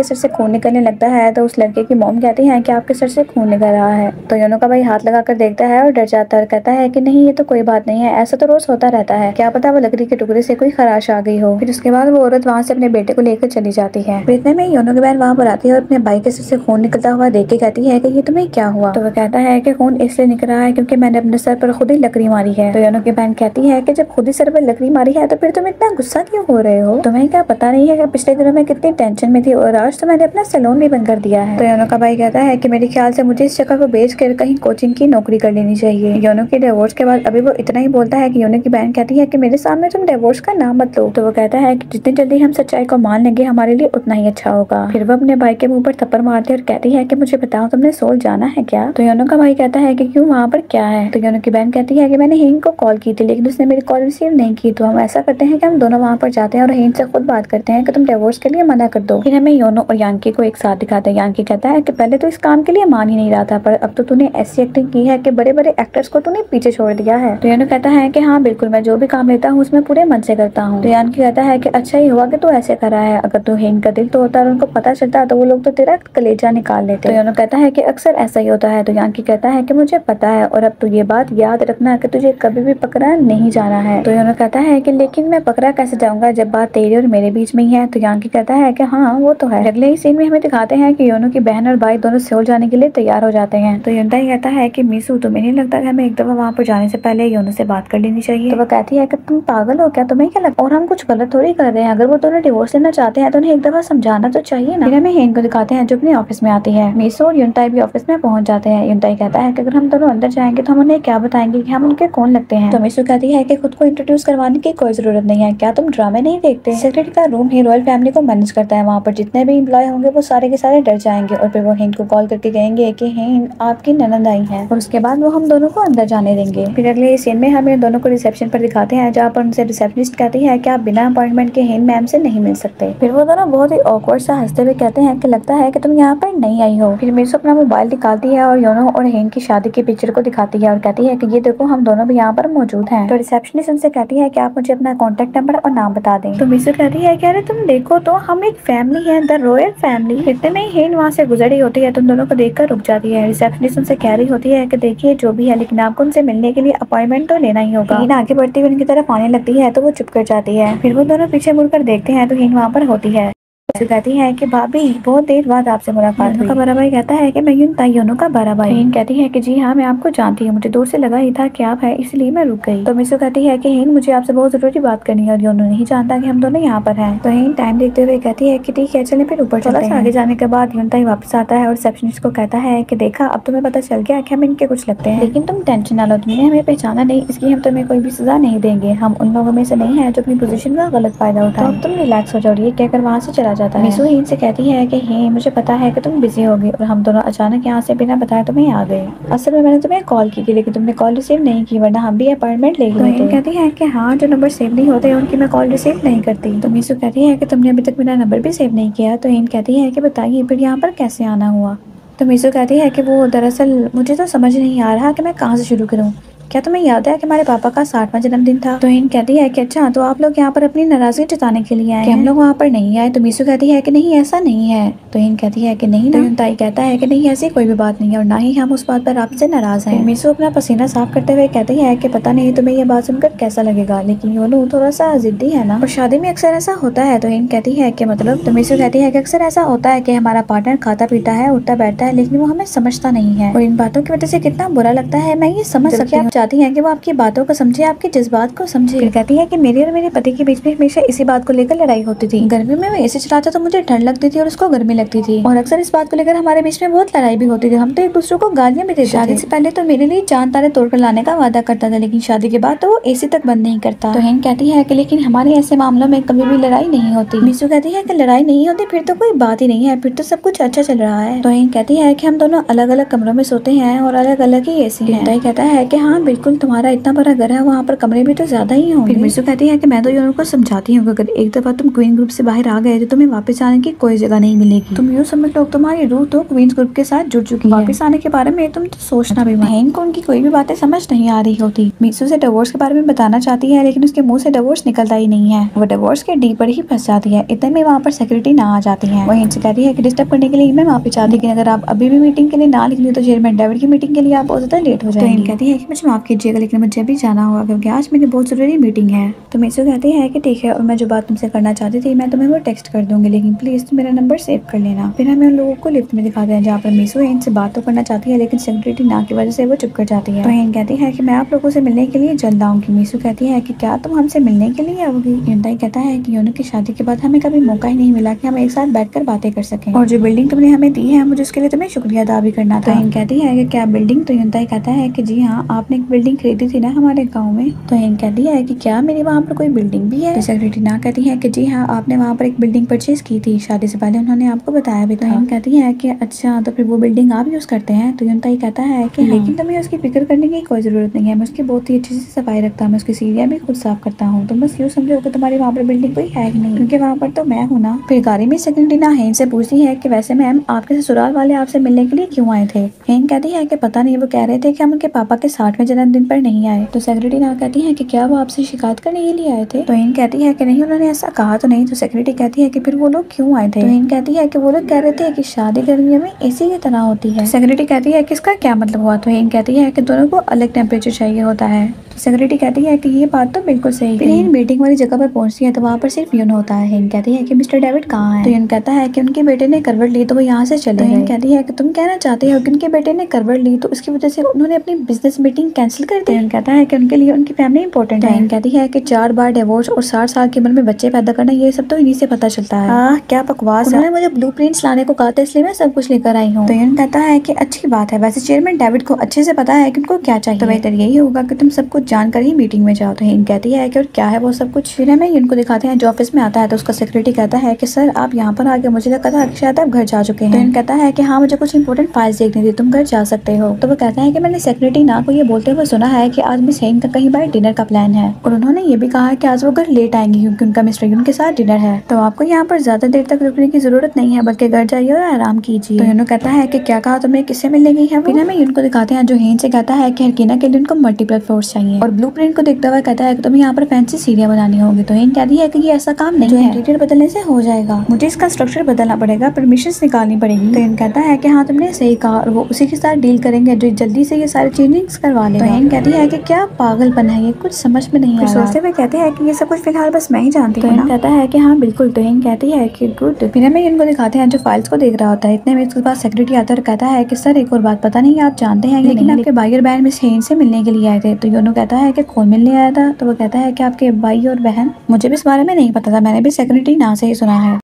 सर से खून निकलने लगता है। तो उस लड़के की मॉम कहती है कि आपके सर से खून निकल रहा है। तो योनो का भाई हाथ लगा कर देखता है और डर जाता जाता है और कहता है कि नहीं ये तो कोई बात नहीं है, ऐसा तो रोज होता रहता है, क्या पता वो लकड़ी के टुकड़े से कोई खराश आ गई हो। फिर उसके बाद वो औरत वहाँ से अपने बेटे को लेकर चली जाती है। फिर इतने में योनो की बहन वहाँ पर आती है और अपने भाई के सिर से खून निकलता हुआ देख के कहती है कि ये तुम्हें क्या हुआ। तो वो कहता है कि खून इसलिए निकल रहा है क्योंकि मैंने अपने सर पर खुद ही लकड़ी मारी है। तो योनो की बहन कहती है कि जब खुद ही सर पर लकड़ी मारी है तो फिर तुम इतना गुस्सा क्यों हो रहे हो, तुम्हें क्या पता नहीं है कि पिछले दिनों में कितनी टेंशन में थी और आज तो मैंने अपना सैलून भी बंद कर दिया है। तो योनो का भाई कहता है कि मेरे ख्याल से मुझे इस जगह को बेच कर कहीं कोचिंग की नौकरी कर लेनी चाहिए। योनो के डिवोर्स के बाद अभी वो इतना ही बोलता है कि योनो की बहन कहती है कि मेरे सामने तुम डिवोर्स का नाम मत लो। तो वो कहता है कि जितनी जल्दी हम सच्चाई को मान लेंगे हमारे लिए उतना ही अच्छा होगा। फिर वो अपने भाई के मुंह पर थप्पड़ मारती है और कहती है कि मुझे बताओ तुमने सोल जाना है क्या। तो योनो का भाई कहता है कि क्यों, वहाँ पर क्या है। तो योनो की बहन कहती है कि मैंने हीन को कॉल की थी लेकिन उसने मेरी कॉल रिसीव नहीं की, तो हम ऐसा करते हैं कि हम दोनों वहाँ पर जाते हैं और हीन से खुद बात करते हैं कि तुम डिवोर्स के लिए मना कर दो। फिर हमें योनो और यानकी को एक साथ दिखाते हैं। यानकी कहता है कि पहले तो इस काम के लिए मान ही नहीं रहा था, पर अब तो तूने ऐसी एक्टिंग की है कि बड़े बड़े एक्टर्स को तूने पीछे छोड़ दिया है। तो योनो कहता है कि हाँ बिल्कुल, मैं जो भी काम लेता हूँ उसमें पूरे मन से करता हूँ। तो यानकी कहता है कि अच्छा ही हुआ कि तू ऐसे करा है, अगर तू हीन का दिल तोड़ता और उनको पता चलता तो वो लोग तो तेरा कलेजा निकाल लेते। तो योनो कहता है कि अक्सर ऐसा ही होता है। तो यानकी कहता है कि मुझे पता है और अब तू ये बात याद रखना कि तुझे कभी भी पकड़ा नहीं जाना है। तो योनो कहता है कि लेकिन मैं पकड़ा कैसे जाऊंगा जब बात तेरे और मेरे बीच में ही है। तो यानकी कहता है कि हाँ वो तो है। अगले ही सीन में हमें दिखाते हैं कि योनो की बहन और भाई दोनों सेउल जाने के लिए तैयार हो जाते हैं। तो योनताई कहता है कि मीसू तुम्हें नहीं लगता कि हमें एक दफा वहाँ पर जाने से पहले योनो से बात कर लेनी चाहिए। तो वो कहती है कि तुम पागल हो क्या, तुम्हें क्या लगता है, और हम कुछ गलत थोड़ी कर रहे हैं, अगर वो दोनों डिवोर्स लेना चाहते हैं तो उन्हें एक दफा समझाना तो चाहिए ना। फिर हमें हेन को दिखाते हैं जो अपने ऑफिस में आती है। मीसू और योनताई भी ऑफिस में पहुंच जाते हैं। योनताई कहता है कि अगर हम दोनों अंदर जाएंगे तो हम उन्हें क्या बताएंगे कि हम उनके कौन लगते हैं। तो मीसू कहती है कि खुद को इंट्रोड्यूस करवाने की कोई जरूरत नहीं है, क्या तुम ड्रामे नहीं देखते। सेक्रेटरी का रूम ही रॉयल फैमिली को मैनेज करता है, वहाँ पर जितने भी एम्प्लॉय होंगे वो सारे के सारे डर जाएंगे और फिर वो हेन को कॉल करके कहेंगे कि हेन आपकी ननद आई है, और उसके बाद वो हम दोनों को अंदर जाने देंगे। फिर अगले सीन में हम इन दोनों को रिसेप्शन पर दिखाते हैं जहाँ पर उनसे रिसेप्शनिस्ट कहती है कि आप बिना अपॉइंटमेंट के हेन मैम से नहीं मिल सकते। फिर वो दोनों बहुत ही ऑकवर्ड सा हंसते हुए कहते हैं कि लगता है कि तुम यहाँ पर नहीं आई हो। फिर मीसू अपना मोबाइल निकालती है और योनो और हेन की शादी की पिक्चर को दिखाती है और कहती है कि ये देखो हम दोनों भी यहाँ पर मौजूद हैं। तो रिसेप्शनिस्ट उनसे कहती है कि आप मुझे अपना कॉन्टेक्ट नंबर और नाम बता दें। तो मीसू कहती है कि अरे तुम देखो तो हम एक फैमिली है, द रॉयल फैमिली। इतने में हेन वहाँ से गुजर रही होती है तो उन दोनों को देखकर रुक जाती है। रिसेप्शनिस्ट उनसे कह रही होती है कि देखिए जो भी है लेकिन आपको उनसे मिलने के लिए अपॉइंटमेंट तो लेना ही होगा। हेन आगे बढ़ती हुई उनकी तरफ आने लगती है तो वो चुप कर जाती है। फिर वो दोनों पीछे मुड़कर देखते हैं तो हेन वहाँ पर होती है। कहती है कि भाभी बहुत देर बाद आपसे मुलाकात हुई। का बड़ा भाई कहता है कि मैं योनताई योनो का बड़ा भाई। हेन कहती है कि जी हाँ मैं आपको जानती हूँ, मुझे दूर से लगा ही था कि आप है इसलिए मैं रुक गई। तो मीसू कहती है कि हेन मुझे आपसे बहुत जरूरी बात करनी है और योनो नहीं जानता कि हम दोनों यहाँ पर हैं। तो हेन टाइम देखते हुए कहती है कि ठीक है चले फिर ऊपर चलते हैं। आगे जाने के बाद योनताई वापस आता है और रिसेप्शनिस्ट को कहता है कि देखा अब तुम्हें पता चल गया कि हम इनके कुछ लगते हैं, लेकिन तुम टेंशन ना लो, तुमने हमें पहचाना नहीं इसलिए हम तुम्हें कोई भी सजा नहीं देंगे, हम उन लोगों में से नहीं है जो अपनी पोजीशन का गलत फायदा उठाए। तो अब तुम रिलैक्स हो जाओ, ये कहकर वहाँ से चला जाता है। मीसू हेन से कहती है कि हे मुझे पता है कि तुम बिजी होगी और हम दोनों अचानक यहाँ से बिना बताए तुम्हें आ गए। असल में मैंने तुम्हें कॉल की थी लेकिन तुमने कॉल रिसीव नहीं की, वरना हम भी अपॉइंटमेंट ले गए थे। कहती है कि हाँ जो नंबर सेव नहीं होते उनकी मैं कॉल रिसीव नहीं करती। तो मीसू कहती है कि तुमने अभी तक मेरा नंबर भी सेव नहीं किया। तो हेन कहती है कि बताइए फिर यहाँ पर कैसे आना हुआ। तो मीसू कहती है कि वो दरअसल मुझे तो समझ नहीं आ रहा कि मैं कहाँ से शुरू करूँ, क्या तुम्हें याद है कि हमारे पापा का 60वां जन्मदिन था। तो हेन कहती है कि अच्छा तो आप लोग यहाँ पर अपनी नाराजगी जताने के लिए आए कि हम लोग वहाँ पर नहीं आए। तो मीसू कहती है कि नहीं ऐसा नहीं है। तो हेन कहती है कि नहीं ना। योनताई कहता है कि नहीं ऐसी कोई भी बात नहीं है और ना ही हम उस बात पर आपसे नाराज हैं। मीसू अपना पसीना साफ करते हुए कहती है कि पता नहीं तुम्हें ये बात सुनकर कैसा लगेगा लेकिन योनो थोड़ा सा जिद्दी है ना, और शादी में अक्सर ऐसा होता है। तो हेन कहती है कि मतलब। तो मीसू कहती है कि अक्सर ऐसा होता है कि हमारा पार्टनर खाता पीता है उठता बैठता है लेकिन वो हमें समझता नहीं है और इन बातों की वजह से कितना बुरा लगता है मैं ये समझ सकती हूँ। चाहती है कि वो आपकी बातों को समझे, आपके जज्बात को समझे। फिर कहती है कि मेरे और मेरे पति के बीच में हमेशा इसी बात को लेकर लड़ाई होती थी। गर्मी में वो एसी चलाता तो मुझे ठंड लगती थी और उसको गर्मी लगती थी और अक्सर इस बात को लेकर हमारे बीच में बहुत लड़ाई भी होती थी, हम तो एक दूसरे को गालियां भी देते थे। शादी से पहले तो मेरे लिए जान तारे तोड़कर लाने का वादा करता था लेकिन शादी के बाद तो वो एसी तक बंद नहीं करता। तो हेन कहती है कि लेकिन हमारे ऐसे मामलों में कभी भी लड़ाई नहीं होती। मीसू कहती है कि लड़ाई नहीं होती फिर तो कोई बात ही नहीं है, फिर तो सब कुछ अच्छा चल रहा है। तो हेन कहती है कि हम दोनों अलग अलग कमरों में सोते हैं और अलग अलग ही एसी है। कहता है कि हाँ बिल्कुल तुम्हारा इतना बड़ा घर है वहाँ पर कमरे भी तो ज्यादा ही होंगे। फिर मीसू कहती है कि मैं तो योनो को समझाती हूँ अगर एक दफा तुम क्वीन ग्रुप से बाहर आ गए तो तुम्हें वापस आने की कोई जगह नहीं मिलेगी। तुम यूँ समझ लो तुम्हारी रूह तो क्वीन ग्रुप के साथ जुड़ चुकी है, वापस आने के बारे में तुम तो सोचना भी मत। हेन को उनकी कोई भी बातें समझ नहीं आ रही होती। मीसू से डिवोर्स के बारे में बताना चाहती है लेकिन उसके मुंह से डिवोर्स निकलता ही नहीं है, वो डिवोर्स के डी पर ही फंस जाती है। इतने में वहाँ पर सिक्योरिटी ना आ जाती है। वो हेन से कहती है कि डिस्टर्ब करने के लिए मैं माफी चाहती, लेकिन अगर आप अभी भी मीटिंग के लिए ना निकली तो चेयरमैन डेविड की मीटिंग के लिए आप बहुत ज्यादा लेट हो जाएंगे। कहती है कि मुझे माफ कीजिएगा लेकिन मुझे अभी जाना होगा क्योंकि आज मेरी बहुत जरूरी मीटिंग है। तो मीसू कहती है कि ठीक है, और मैं जो बात तुमसे करना चाहती थी मैं तुम्हें वो टेक्स्ट कर दूंगी, लेकिन प्लीज तुम मेरा नंबर सेव कर लेना। फिर हमें उन लोगों को लिफ्ट में दिखाते हैं जहाँ पर मीसू हेन से बात तो करना चाहती है लेकिन सेक्रेटरी ना की वजह से वो चुप कर जाती है। तो हेन कहती है कि मैं आप लोगों से मिलने के लिए जल्द आऊंगी। मीसू कहती है कि क्या तुम हमसे मिलने के लिए आओगी। युनताई कहता है कि योनो की शादी के बाद हमें कभी मौका ही नहीं मिला कि हम एक साथ बैठकर बातें कर सकें, और जो बिल्डिंग तुमने हमें दी है मुझे उसके लिए तुम्हें शुक्रिया अदा भी करना था। तो हेन कहती है कि क्या बिल्डिंग। तो युनताई कहता है कि जी हाँ, आपने एक बिल्डिंग खरीदी थी ना हमारे गाँव में। तो हेन कहती है कि क्या मेरे वहाँ पर कोई बिल्डिंग भी है। तो सेक्रेटरी ना कहती है कि जी हाँ, आपने वहाँ पर एक बिल्डिंग परचेज की थी, शादी से पहले उन्होंने आपको बताया भी था। हेन कहती है कि अच्छा, तो फिर वो बिल्डिंग आप यूज करते हैं। तो युनताई कहता है कि लेकिन तुम्हें उसकी फिक्र करने की कोई जरूरत नहीं है, मैं उसकी बहुत ही अच्छी से सफाई रखता हूँ, मैं उसकी सीढ़ियाँ भी खुद साफ करता हूँ। तुम बस यूँ समझो कि तुम्हारी वहाँ पर बिल्डिंग कोई है ही नहीं, क्योंकि वहाँ पर तो मैं हूँ ना। फिर गाड़ी में सेक्रेटरी ना हेन से पूछती है कि वैसे मैम आपके ससुराल वाले आपसे मिलने के लिए क्यों आए थे। हेन कहती है कि पता नहीं, वो कह रहे थे कि हम उनके पापा के 60वें जन्मदिन पर नहीं आए। तो सेक्रेटरी ना कहती है कि क्या वो आपसे शिकायत करने के लिए आए थे। तो हेन कहती है कि नहीं, उन्होंने ऐसा कहा तो नहीं। तो सेक्रेटरी कहती है कि फिर वो लोग क्यों आए थे। तो हेन कहती है कि वो लोग कह रहे थे कि शादी गर्मियों में एसी की तरह होती है। सेक्रेटरी कहती है कि इसका क्या मतलब हुआ। तो हेन कहती है कि दोनों को अलग टेम्परेचर चाहिए होता है। तो सेक्रेटरी कहती है कि ये बात तो बिल्कुल सही। फिर हेन मीटिंग वाली जगह पर पहुंचती है तो वहाँ पर सिर्फ यून होता है। हेन कहती है कि मिस्टर डेविड कहाँ है। तो यून कहता है कि उनके बेटे ने करवट ली तो वो यहाँ से चले गए। हेन कहती है कि तुम कहना चाहते हो कि उनके बेटे ने करवट ली तो उसकी वजह से उन्होंने अपनी बिजनेस मीटिंग कैंसिल कर दी। यून कहता है कि उनके लिए उनकी फैमिली इंपॉर्टेंट है। हेन कहती है कि 4 बार डिवोर्स और 60 साल की उम्र में बच्चे पैदा करना, ये सब तो इन्हीं से पता चलता है। क्या बकवास। उन्होंने मुझे ब्लूप्रिंट्स लाने को कहा था इसलिए मैं सब कुछ लेकर आई हूँ। तो यून कहता है कि अच्छी बात है, वैसे चेयरमैन डेविड को अच्छे से पता है कि उनको क्या चाहिए, तो बेहतर यही होगा कि तुम सब कुछ जानकर ही मीटिंग में जाओ। तो हेन कहती है कि और क्या है वो सब कुछ। फिर हमें यून को दिखाते हैं जो ऑफिस में आता है तो उसका सेक्रेटरी कहता है कि सर आप यहाँ पर आके, मुझे लगा था कि शायद आप घर जा चुके हैं। तो यून कहता है कि हाँ, मुझे कुछ इंपॉर्टेंट फाइल्स देखनी थी, तुम घर जा सकते हो। तो वो कहता है कि मैंने सेक्रेटरी ना को ये बोलते हुए सुना है कि आज मिस हेन का कहीं बाहर डिनर का प्लान है, और उन्होंने ये भी कहा है कि आज वो घर लेट आएंगी क्योंकि उनका मिस्टर यून के साथ डिनर है। तो आपको यहाँ पर ज्यादा देर तक रुकने की जरूरत नहीं है, बल्कि घर जाइए और आराम कीजिए। तो यून कहता है कि क्या कहा तुमने, किससे मिलने गई है। फिर हमें यून को दिखाते हैं जो हेन से कहता है कि हरकीना के लिए उनको मल्टीपल फ्लोर्स चाहिए, और ब्लूप्रिंट को देखता हुआ कहता है कि तुम्हें यहाँ पर फैंसी सीढ़ियां बनानी होगी। तो हेन कहती है कि ये ऐसा काम नहीं है, इंटीरियर बदलने से हो जाएगा, मुझे इसका स्ट्रक्चर बदलना पड़ेगा, परमिशन निकालनी पड़ेगी। तो हेन कहता है कि हाँ तुमने सही कहा, और वो उसी के साथ डील करेंगे जो जल्दी से ये सारे चेंजिंग्स करवा लेगा। तो हेन कहती है कि क्या पागलपन है, ये कुछ समझ में नहीं आ रहा। सोचते हुए कहते हैं कि ये सब कुछ फिलहाल बस मैं ही जानती हूँ। तो हेन कहता है कि हाँ बिल्कुल। तो हेन कहती है कि गुड। फिर हमें इनको दिखाते हैं जो फाइल्स को देख रहा होता है। इतने में उसके पास सेक्रेटरी आता है और कहता है कि सर एक और बात, पता नहीं आप जानते हैं लेकिन आपके भाई और बहन मिस हेन से मिलने के लिए आए थे। तो योनो कहता है कि कौन मिलने आया था। तो वो कहता है कि आपके भाई और बहन, मुझे भी इस बारे में नहीं पता था, मैंने भी सेक्रेटरी ना से ही सुना है।